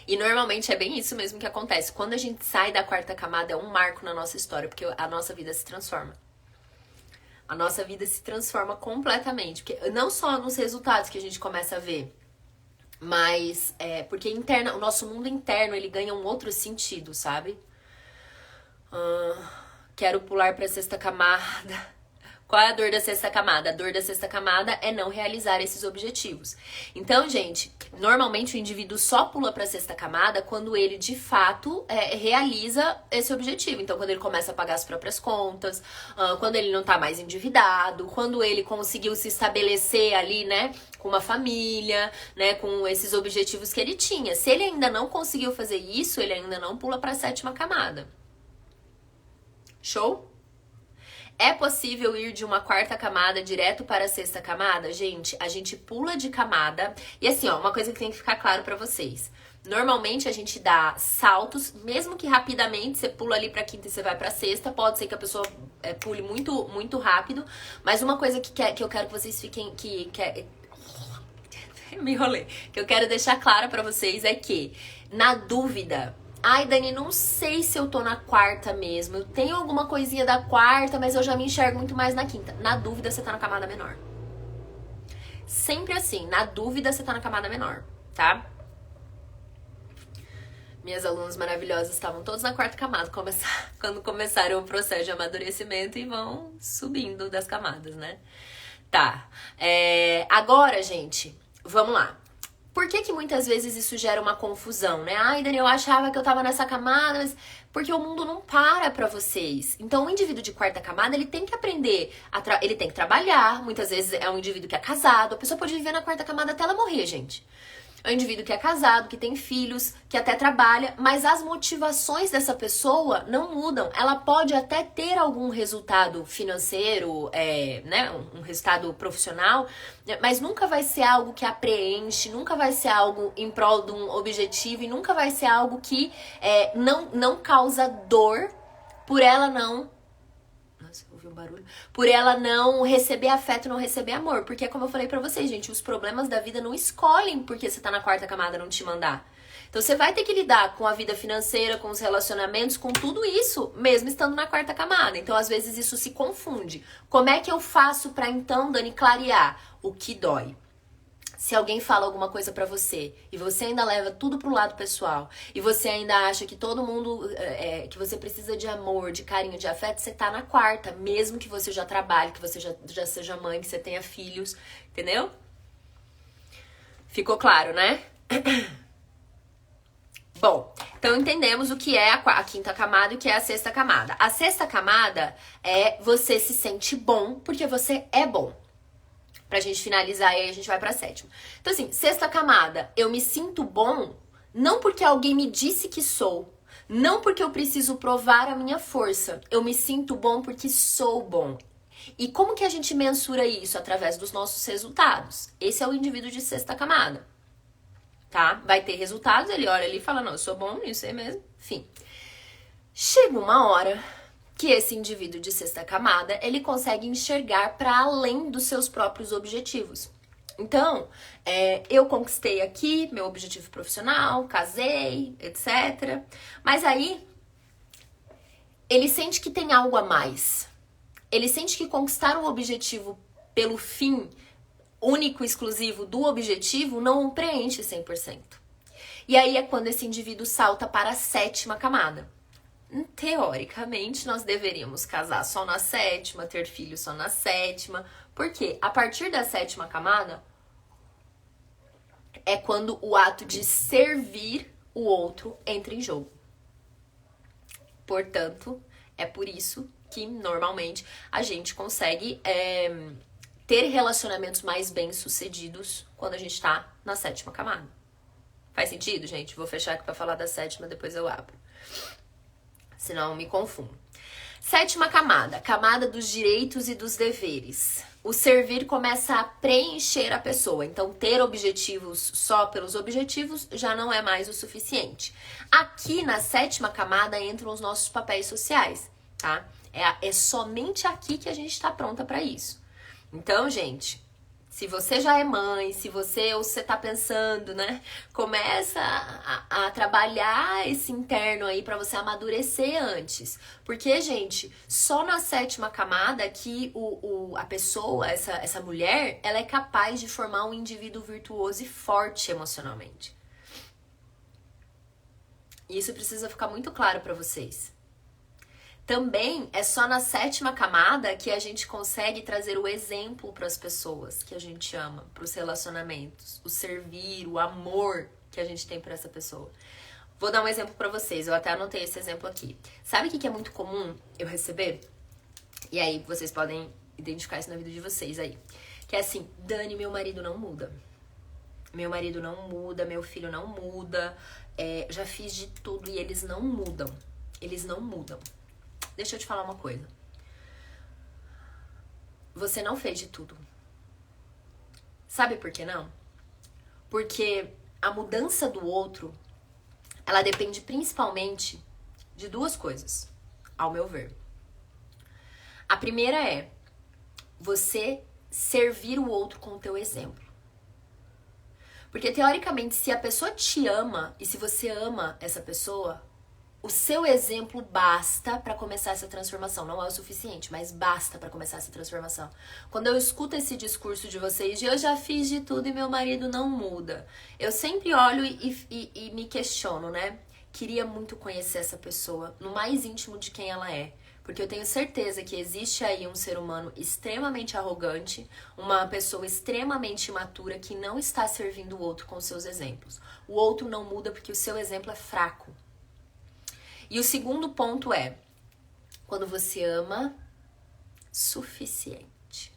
E normalmente é bem isso mesmo que acontece. Quando a gente sai da quarta camada, é um marco na nossa história, porque a nossa vida se transforma. A nossa vida se transforma completamente. Porque não só nos resultados que a gente começa a ver, mas porque o nosso mundo interno, ele ganha um outro sentido, sabe? Quero pular pra sexta camada. Qual é a dor da sexta camada? A dor da sexta camada é não realizar esses objetivos. Então, gente, normalmente o indivíduo só pula pra sexta camada quando ele, de fato, realiza esse objetivo. Então, quando ele começa a pagar as próprias contas, quando ele não tá mais endividado, quando ele conseguiu se estabelecer ali, né, com uma família, né, com esses objetivos que ele tinha. Se ele ainda não conseguiu fazer isso, ele ainda não pula pra sétima camada. Show? É possível ir de uma quarta camada direto para a sexta camada? Gente, a gente pula de camada. E assim, ó, uma coisa que tem que ficar claro pra vocês. Normalmente a gente dá saltos, mesmo que rapidamente, você pula ali pra quinta e você vai pra sexta. Pode ser que a pessoa pule muito, muito rápido. Mas uma coisa que eu quero que vocês fiquem... Me enrolei. Que eu quero deixar claro pra vocês é que, na dúvida... Ai, Dani, não sei se eu tô na quarta mesmo. Eu tenho alguma coisinha da quarta, mas eu já me enxergo muito mais na quinta. Na dúvida, você tá na camada menor. Sempre assim, na dúvida, você tá na camada menor, tá? Minhas alunas maravilhosas estavam todas na quarta camada quando começaram o processo de amadurecimento e vão subindo das camadas, né? Tá. Agora, gente, vamos lá. Por que muitas vezes isso gera uma confusão, né? Ai, Dani, eu achava que eu tava nessa camada, mas... Porque o mundo não para pra vocês. Então, o indivíduo de quarta camada, ele tem que aprender, ele tem que trabalhar. Muitas vezes é um indivíduo que é casado. A pessoa pode viver na quarta camada até ela morrer, gente. É um indivíduo que é casado, que tem filhos, que até trabalha, mas as motivações dessa pessoa não mudam. Ela pode até ter algum resultado financeiro, né, um resultado profissional, mas nunca vai ser algo que a preenche, nunca vai ser algo em prol de um objetivo e nunca vai ser algo que não causa dor por ela não... Nossa, ouvi um barulho. Por ela não receber afeto, não receber amor. Porque, como eu falei pra vocês, gente, os problemas da vida não escolhem porque você tá na quarta camada não te mandar. Então, você vai ter que lidar com a vida financeira, com os relacionamentos, com tudo isso, mesmo estando na quarta camada. Então, às vezes, isso se confunde. Como é que eu faço pra, então, Dani, clarear o que dói? Se alguém fala alguma coisa pra você e você ainda leva tudo pro lado pessoal e você ainda acha que todo mundo, que você precisa de amor, de carinho, de afeto, você tá na quarta, mesmo que você já trabalhe, que você já seja mãe, que você tenha filhos, entendeu? Ficou claro, né? Bom, então entendemos o que é a quinta camada e o que é a sexta camada. A sexta camada é você se sente bom porque você é bom. Pra gente finalizar e aí a gente vai pra sétima. Então assim, sexta camada, eu me sinto bom não porque alguém me disse que sou, não porque eu preciso provar a minha força. Eu me sinto bom porque sou bom. E como que a gente mensura isso? Através dos nossos resultados. Esse é o indivíduo de sexta camada, tá? Vai ter resultados, ele olha ali e fala, não, eu sou bom nisso aí mesmo, enfim. Chega uma hora que esse indivíduo de sexta camada, ele consegue enxergar para além dos seus próprios objetivos. Então, eu conquistei aqui meu objetivo profissional, casei, etc. Mas aí, ele sente que tem algo a mais. Ele sente que conquistar um objetivo pelo fim único, exclusivo do objetivo, não o preenche 100%. E aí é quando esse indivíduo salta para a sétima camada. Teoricamente, nós deveríamos casar só na sétima, ter filhos só na sétima. Porque a partir da sétima camada é quando o ato de servir o outro entra em jogo. Portanto, é por isso que normalmente a gente consegue ter relacionamentos mais bem-sucedidos quando a gente tá na sétima camada. Faz sentido, gente? Vou fechar aqui pra falar da sétima, depois eu abro. senão eu me confundo. Sétima camada, camada dos direitos e dos deveres. O servir começa a preencher a pessoa, então ter objetivos só pelos objetivos já não é mais o suficiente. Aqui na sétima camada entram os nossos papéis sociais, tá? É somente aqui que a gente está pronta para isso. Então, gente, se você já é mãe, se você tá pensando, né? Começa a trabalhar esse interno aí pra você amadurecer antes. Porque, gente, só na sétima camada que a pessoa, essa mulher, ela é capaz de formar um indivíduo virtuoso e forte emocionalmente. E isso precisa ficar muito claro pra vocês. Também é só na sétima camada que a gente consegue trazer o exemplo para as pessoas que a gente ama, para os relacionamentos, o servir, o amor que a gente tem para essa pessoa. Vou dar um exemplo para vocês, eu até anotei esse exemplo aqui. Sabe o que é muito comum eu receber? E aí vocês podem identificar isso na vida de vocês aí. Que é assim, Dani, meu marido não muda. Meu marido não muda, meu filho não muda, já fiz de tudo e eles não mudam. Eles não mudam. Deixa eu te falar uma coisa. Você não fez de tudo. Sabe por que não? Porque a mudança do outro, ela depende principalmente de duas coisas, ao meu ver. A primeira é você servir o outro com o teu exemplo. Porque, teoricamente, se a pessoa te ama e se você ama essa pessoa, o seu exemplo basta para começar essa transformação. Não é o suficiente, mas basta para começar essa transformação. Quando eu escuto esse discurso de vocês de eu já fiz de tudo e meu marido não muda, eu sempre olho e me questiono, né? Queria muito conhecer essa pessoa no mais íntimo de quem ela é. Porque eu tenho certeza que existe aí um ser humano extremamente arrogante, uma pessoa extremamente imatura que não está servindo o outro com seus exemplos. O outro não muda porque o seu exemplo é fraco. E o segundo ponto é, quando você ama, suficiente.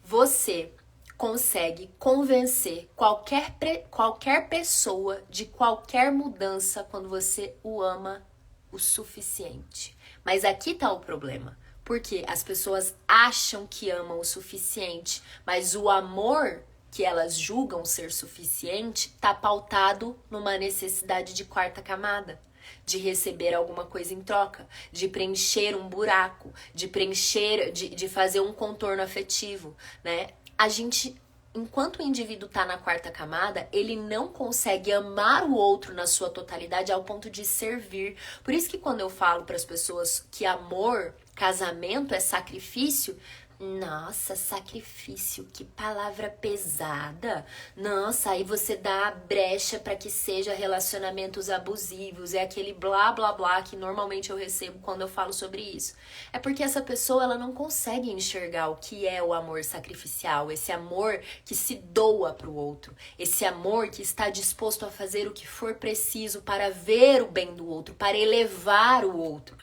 Você consegue convencer qualquer pessoa de qualquer mudança quando você o ama o suficiente. Mas aqui tá o problema. Porque as pessoas acham que amam o suficiente, mas o amor que elas julgam ser suficiente tá pautado numa necessidade de quarta camada, de receber alguma coisa em troca, de preencher um buraco, de fazer um contorno afetivo, né? A gente, enquanto o indivíduo tá na quarta camada, ele não consegue amar o outro na sua totalidade ao ponto de servir. Por isso que quando eu falo para as pessoas que amor, casamento é sacrifício, nossa, sacrifício, que palavra pesada. Nossa, aí você dá brecha para que seja relacionamentos abusivos. É aquele blá, blá, blá que normalmente eu recebo quando eu falo sobre isso. É porque essa pessoa, ela não consegue enxergar o que é o amor sacrificial. Esse amor que se doa para o outro. Esse amor que está disposto a fazer o que for preciso para ver o bem do outro, para elevar o outro.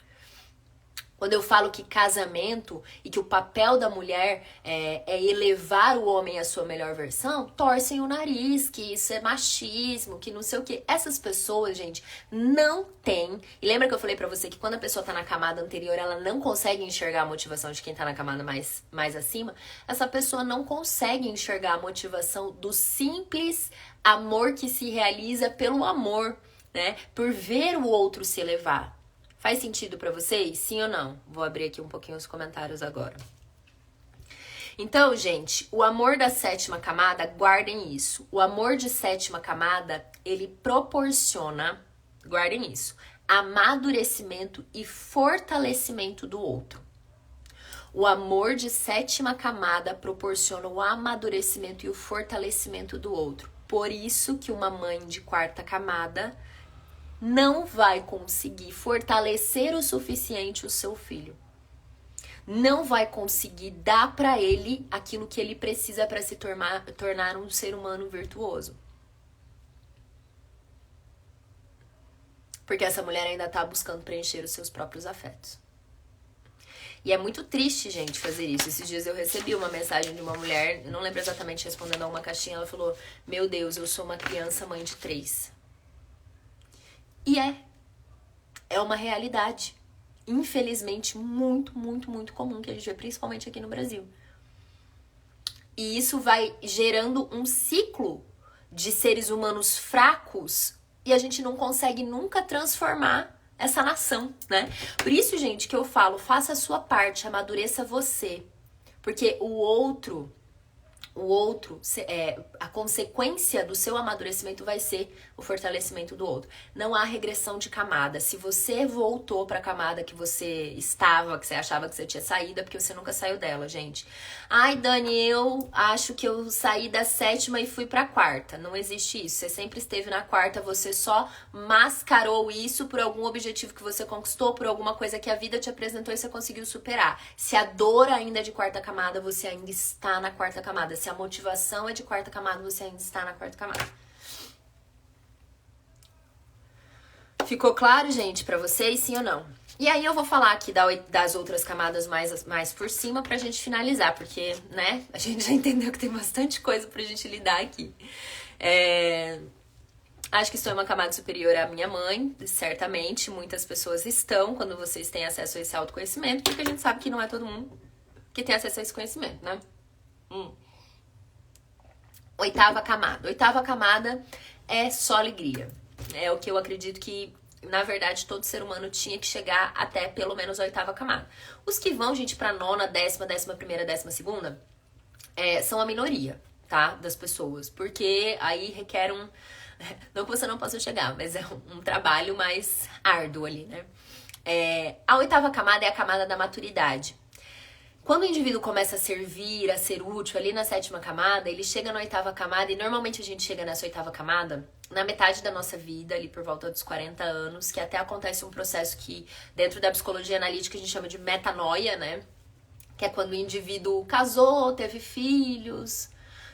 Quando eu falo que casamento e que o papel da mulher é elevar o homem à sua melhor versão, torcem o nariz, que isso é machismo, que não sei o quê. Essas pessoas, gente, não têm... E lembra que eu falei pra você que quando a pessoa tá na camada anterior, ela não consegue enxergar a motivação de quem tá na camada mais acima? Essa pessoa não consegue enxergar a motivação do simples amor que se realiza pelo amor, né? Por ver o outro se elevar. Faz sentido pra vocês? Sim ou não? Vou abrir aqui um pouquinho os comentários agora. Então, gente, o amor da sétima camada, guardem isso. O amor de sétima camada, ele proporciona, guardem isso, amadurecimento e fortalecimento do outro. O amor de sétima camada proporciona o amadurecimento e o fortalecimento do outro. Por isso que uma mãe de quarta camada não vai conseguir fortalecer o suficiente o seu filho. Não vai conseguir dar para ele aquilo que ele precisa para se tornar um ser humano virtuoso. Porque essa mulher ainda tá buscando preencher os seus próprios afetos. E é muito triste, gente, fazer isso. Esses dias eu recebi uma mensagem de uma mulher, não lembro exatamente, respondendo a uma caixinha, ela falou: meu Deus, eu sou uma criança mãe de 3. E é uma realidade, infelizmente, muito, muito, muito comum que a gente vê, principalmente aqui no Brasil. E isso vai gerando um ciclo de seres humanos fracos e a gente não consegue nunca transformar essa nação, né? Por isso, gente, que eu falo, faça a sua parte, amadureça você. Porque o outro, a consequência do seu amadurecimento vai ser o fortalecimento do outro. Não há regressão de camada. Se você voltou para a camada que você estava, que você achava que você tinha saído, é porque você nunca saiu dela, gente. Ai, Dani, eu acho que eu saí da 7ª e fui para a 4ª. Não existe isso. Você sempre esteve na 4ª, você só mascarou isso por algum objetivo que você conquistou, por alguma coisa que a vida te apresentou e você conseguiu superar. Se a dor ainda é de 4ª camada, você ainda está na 4ª camada. Se a motivação é de 4ª camada, você ainda está na 4ª camada. Ficou claro, gente, pra vocês, sim ou não? E aí eu vou falar aqui das outras camadas mais por cima pra gente finalizar, porque, né, a gente já entendeu que tem bastante coisa pra gente lidar aqui. Acho que estou em uma camada superior à minha mãe, certamente. Muitas pessoas estão quando vocês têm acesso a esse autoconhecimento, porque a gente sabe que não é todo mundo que tem acesso a esse conhecimento, né? 8ª camada. 8ª camada é só alegria. É o que eu acredito que, na verdade, todo ser humano tinha que chegar até pelo menos a 8ª camada. Os que vão, gente, pra 9ª, 10ª, 11ª, 12ª, são a minoria, tá? Das pessoas. Porque aí requer não que você não possa chegar, mas é um trabalho mais árduo ali, né? A 8ª camada é a camada da maturidade. Quando o indivíduo começa a servir, a ser útil ali na 7ª camada, ele chega na 8ª camada e normalmente a gente chega nessa 8ª camada na metade da nossa vida, ali por volta dos 40 anos, que até acontece um processo que dentro da psicologia analítica a gente chama de metanoia, né? Que é quando o indivíduo casou, teve filhos,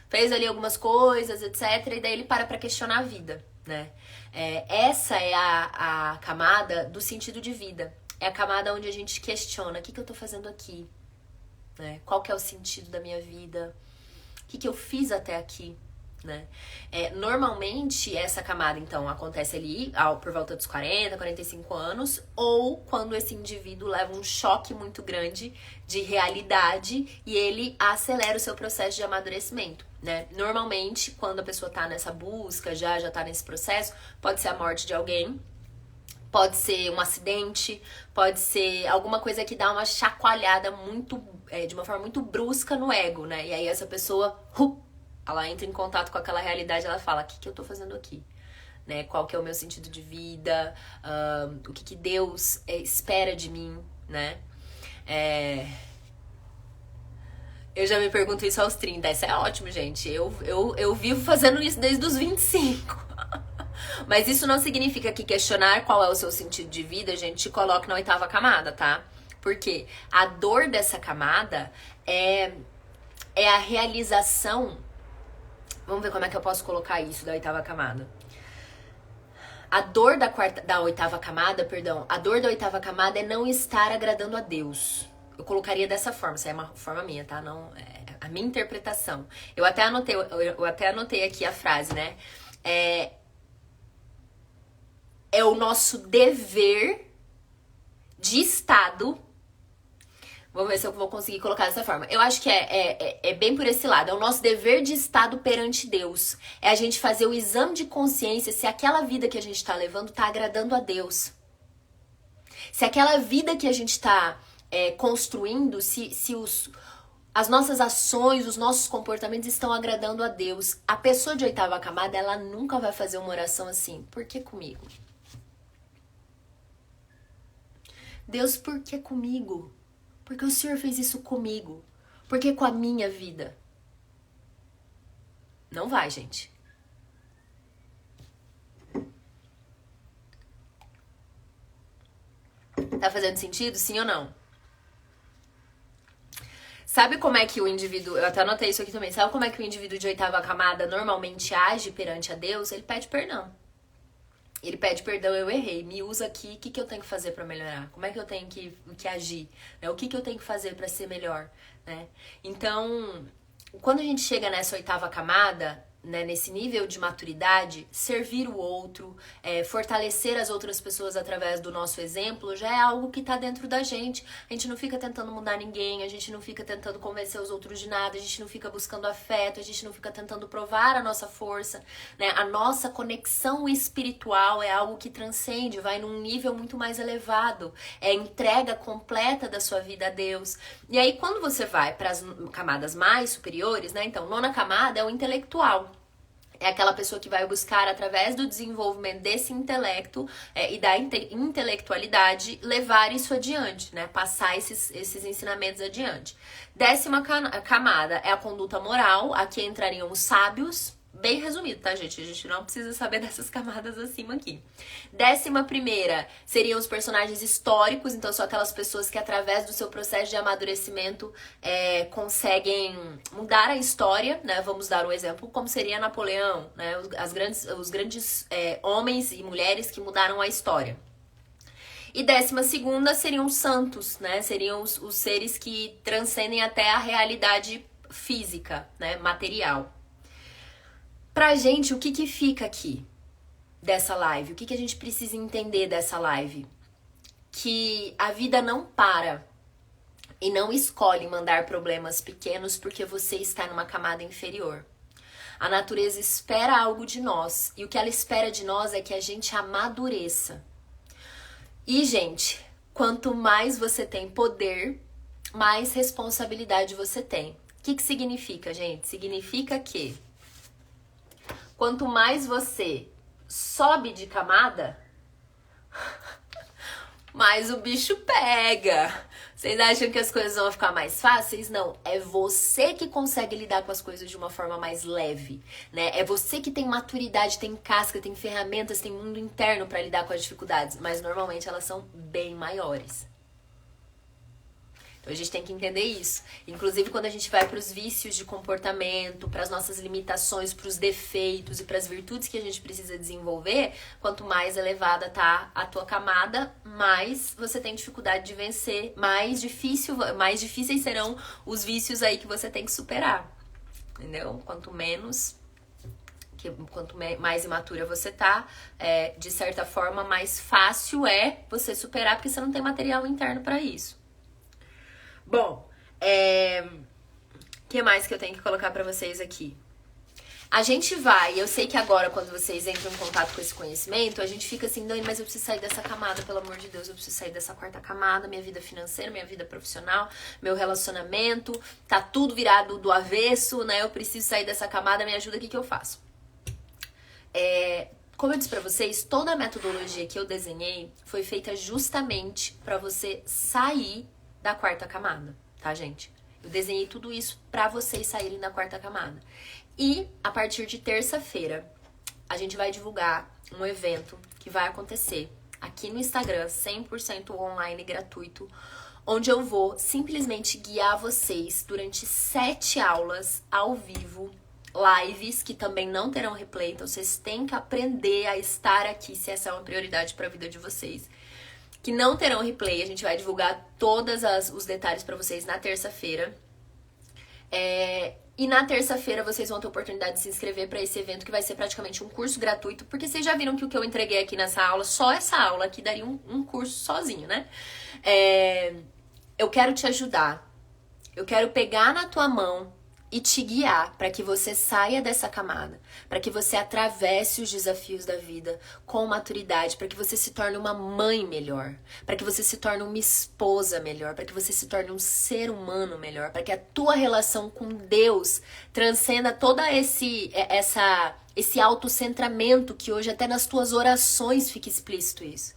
fez ali algumas coisas, etc. E daí ele para questionar a vida, né? Essa é a camada do sentido de vida. É a camada onde a gente questiona, o que eu tô fazendo aqui? Né? Qual que é o sentido da minha vida? O que eu fiz até aqui? Né? Normalmente essa camada então acontece ali por volta dos 40, 45 anos, ou quando esse indivíduo leva um choque muito grande de realidade e ele acelera o seu processo de amadurecimento, né? Normalmente quando a pessoa tá nessa busca, já tá nesse processo, pode ser a morte de alguém, pode ser um acidente, pode ser alguma coisa que dá uma chacoalhada muito, de uma forma muito brusca no ego, né? E aí essa pessoa, ela entra em contato com aquela realidade, ela fala, o que eu tô fazendo aqui? Né? Qual que é o meu sentido de vida? O que Deus espera de mim, né? Eu já me pergunto isso aos 30, isso é ótimo, gente. Eu vivo fazendo isso desde os 25. Mas isso não significa que questionar qual é o seu sentido de vida, a gente te coloca na 8ª camada, tá? Porque a dor dessa camada é a realização. Vamos ver como é que eu posso colocar isso da 8ª camada. A dor da 8ª camada, a dor da 8ª camada é não estar agradando a Deus. Eu colocaria dessa forma, isso é uma forma minha, tá? Não, a minha interpretação. Eu até anotei aqui a frase, né? É o nosso dever de Estado. Vamos ver se eu vou conseguir colocar dessa forma. Eu acho que é bem por esse lado. É o nosso dever de Estado perante Deus. É a gente fazer o exame de consciência se aquela vida que a gente está levando está agradando a Deus. Se aquela vida que a gente está construindo, se as nossas ações, os nossos comportamentos estão agradando a Deus. A pessoa de 8ª camada, ela nunca vai fazer uma oração assim. Por que comigo? Deus, por que comigo? Porque o Senhor fez isso comigo. Por que com a minha vida? Não vai, gente. Tá fazendo sentido? Sim ou não? Sabe como é que o indivíduo... Eu até anotei isso aqui também. Sabe como é que o indivíduo de 8ª camada normalmente age perante a Deus? Ele pede perdão. Ele pede perdão, eu errei, me usa aqui, o que eu tenho que fazer pra melhorar? Como é que eu tenho que agir? Né? O que eu tenho que fazer pra ser melhor? Né? Então, quando a gente chega nessa 8ª camada, né, nesse nível de maturidade, servir o outro, fortalecer as outras pessoas através do nosso exemplo, já é algo que tá dentro da gente. A gente não fica tentando mudar ninguém, a gente não fica tentando convencer os outros de nada, a gente não fica buscando afeto, a gente não fica tentando provar a nossa força, né? A nossa conexão espiritual é algo que transcende, vai num nível muito mais elevado, é a entrega completa da sua vida a Deus. E aí, quando você vai para as camadas mais superiores, né? Então, nona camada é o intelectual. É aquela pessoa que vai buscar, através do desenvolvimento desse intelecto e da intelectualidade, levar isso adiante, né? Passar esses ensinamentos adiante. 10ª camada é a conduta moral. Aqui entrariam os sábios. Bem resumido, tá, gente? A gente não precisa saber dessas camadas acima aqui. 11ª seriam os personagens históricos. Então, são aquelas pessoas que, através do seu processo de amadurecimento, conseguem mudar a história, né? Vamos dar um exemplo, como seria Napoleão, né? Os grandes homens e mulheres que mudaram a história. E 12ª seriam os santos, né? Seriam os seres que transcendem até a realidade física, né? Material. Pra gente, o que fica aqui dessa live? O que a gente precisa entender dessa live? Que a vida não para e não escolhe mandar problemas pequenos porque você está numa camada inferior. A natureza espera algo de nós e o que ela espera de nós é que a gente amadureça. E, gente, quanto mais você tem poder, mais responsabilidade você tem. O que significa, gente? Significa que quanto mais você sobe de camada, mais o bicho pega. Vocês acham que as coisas vão ficar mais fáceis? Não, é você que consegue lidar com as coisas de uma forma mais leve, né? É você que tem maturidade, tem casca, tem ferramentas, tem mundo interno para lidar com as dificuldades, mas normalmente elas são bem maiores. Então a gente tem que entender isso. Inclusive quando a gente vai para os vícios de comportamento, para as nossas limitações, para os defeitos e para as virtudes que a gente precisa desenvolver, quanto mais elevada tá a tua camada, mais você tem dificuldade de vencer, mais difíceis serão os vícios aí que você tem que superar. Entendeu? Quanto mais imatura você tá, de certa forma mais fácil é você superar, porque você não tem material interno para isso. Bom, que mais que eu tenho que colocar pra vocês aqui? A gente vai, eu sei que agora quando vocês entram em contato com esse conhecimento, a gente fica assim, Dani, mas eu preciso sair dessa camada, pelo amor de Deus, eu preciso sair dessa 4ª camada, minha vida financeira, minha vida profissional, meu relacionamento, tá tudo virado do avesso, né? Eu preciso sair dessa camada, me ajuda, o que eu faço? Como eu disse pra vocês, toda a metodologia que eu desenhei foi feita justamente pra você sair da 4ª camada, tá, gente? Eu desenhei tudo isso pra vocês saírem da 4ª camada. E, a partir de terça-feira, a gente vai divulgar um evento que vai acontecer aqui no Instagram, 100% online e gratuito, onde eu vou simplesmente guiar vocês durante 7 aulas ao vivo, lives que também não terão replay, então vocês têm que aprender a estar aqui se essa é uma prioridade pra vida de vocês. Que não terão replay, a gente vai divulgar todos os detalhes pra vocês na terça-feira. E na terça-feira vocês vão ter a oportunidade de se inscrever pra esse evento, que vai ser praticamente um curso gratuito, porque vocês já viram que o que eu entreguei aqui nessa aula, só essa aula aqui daria um curso sozinho, né? Eu quero te ajudar, eu quero pegar na tua mão e te guiar para que você saia dessa camada, para que você atravesse os desafios da vida com maturidade, para que você se torne uma mãe melhor, para que você se torne uma esposa melhor, para que você se torne um ser humano melhor, para que a tua relação com Deus transcenda todo esse autocentramento que hoje até nas tuas orações fica explícito isso.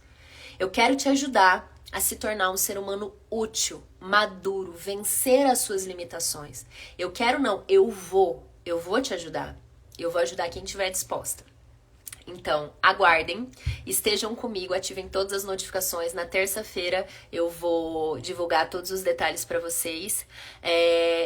Eu quero te ajudar a se tornar um ser humano útil, maduro, vencer as suas limitações. Eu vou te ajudar. Eu vou ajudar quem estiver disposta. Então, aguardem, estejam comigo, ativem todas as notificações. Na terça-feira eu vou divulgar todos os detalhes pra vocês.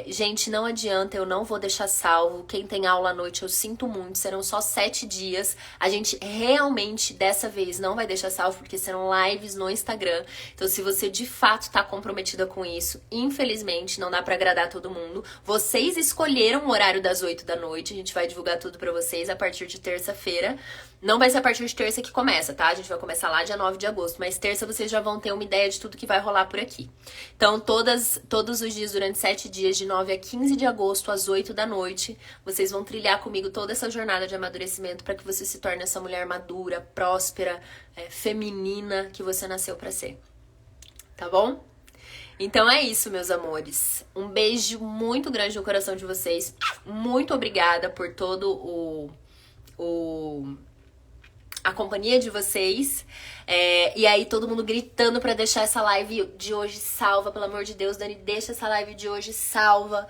Gente, não adianta, eu não vou deixar salvo. Quem tem aula à noite, eu sinto muito, serão só 7 dias. A gente realmente, dessa vez, não vai deixar salvo, porque serão lives no Instagram. Então, se você de fato tá comprometida com isso, infelizmente, não dá pra agradar todo mundo. Vocês escolheram o horário das 8 da noite, a gente vai divulgar tudo pra vocês a partir de terça-feira. Não vai ser a partir de terça que começa, tá? A gente vai começar lá dia 9 de agosto, mas terça vocês já vão ter uma ideia de tudo que vai rolar por aqui. Então, todos os dias, durante 7 dias, de 9 a 15 de agosto, às 8 da noite, vocês vão trilhar comigo toda essa jornada de amadurecimento para que você se torne essa mulher madura, próspera, feminina que você nasceu para ser. Tá bom? Então é isso, meus amores. Um beijo muito grande no coração de vocês. Muito obrigada por todo a companhia de vocês. E aí todo mundo gritando pra deixar essa live de hoje salva. Pelo amor de Deus, Dani, deixa essa live de hoje salva.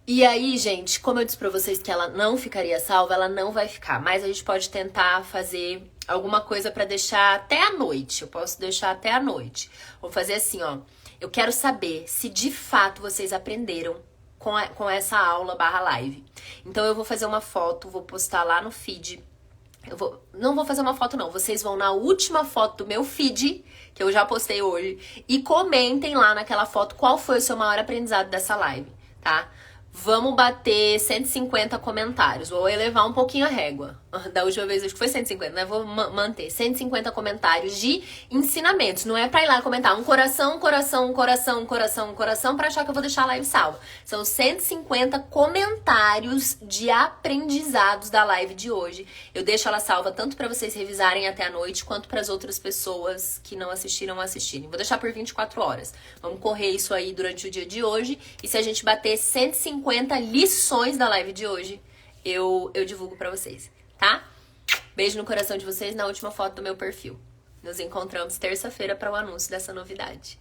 E aí, gente, como eu disse pra vocês que ela não ficaria salva, ela não vai ficar. Mas a gente pode tentar fazer alguma coisa pra deixar até a noite. Eu posso deixar até a noite. Vou fazer assim, ó. Eu quero saber se de fato vocês aprenderam com essa aula / live. Então eu vou fazer uma foto, vou postar lá no feed. Não vou fazer uma foto não, vocês vão na última foto do meu feed, que eu já postei hoje, e comentem lá naquela foto qual foi o seu maior aprendizado dessa live, tá? Vamos bater 150 comentários, vou elevar um pouquinho a régua. Da última vez acho que foi 150, né? Vou manter 150 comentários de ensinamentos. Não é pra ir lá comentar um coração, um coração, um coração, um coração, um coração pra achar que eu vou deixar a live salva. São 150 comentários de aprendizados da live de hoje. Eu deixo ela salva tanto pra vocês revisarem até a noite, quanto pras outras pessoas que não assistiram assistirem. Vou deixar por 24 horas. Vamos correr isso aí durante o dia de hoje. E se a gente bater 150 lições da live de hoje, eu divulgo pra vocês. Tá? Beijo no coração de vocês na última foto do meu perfil. Nos encontramos terça-feira para o anúncio dessa novidade.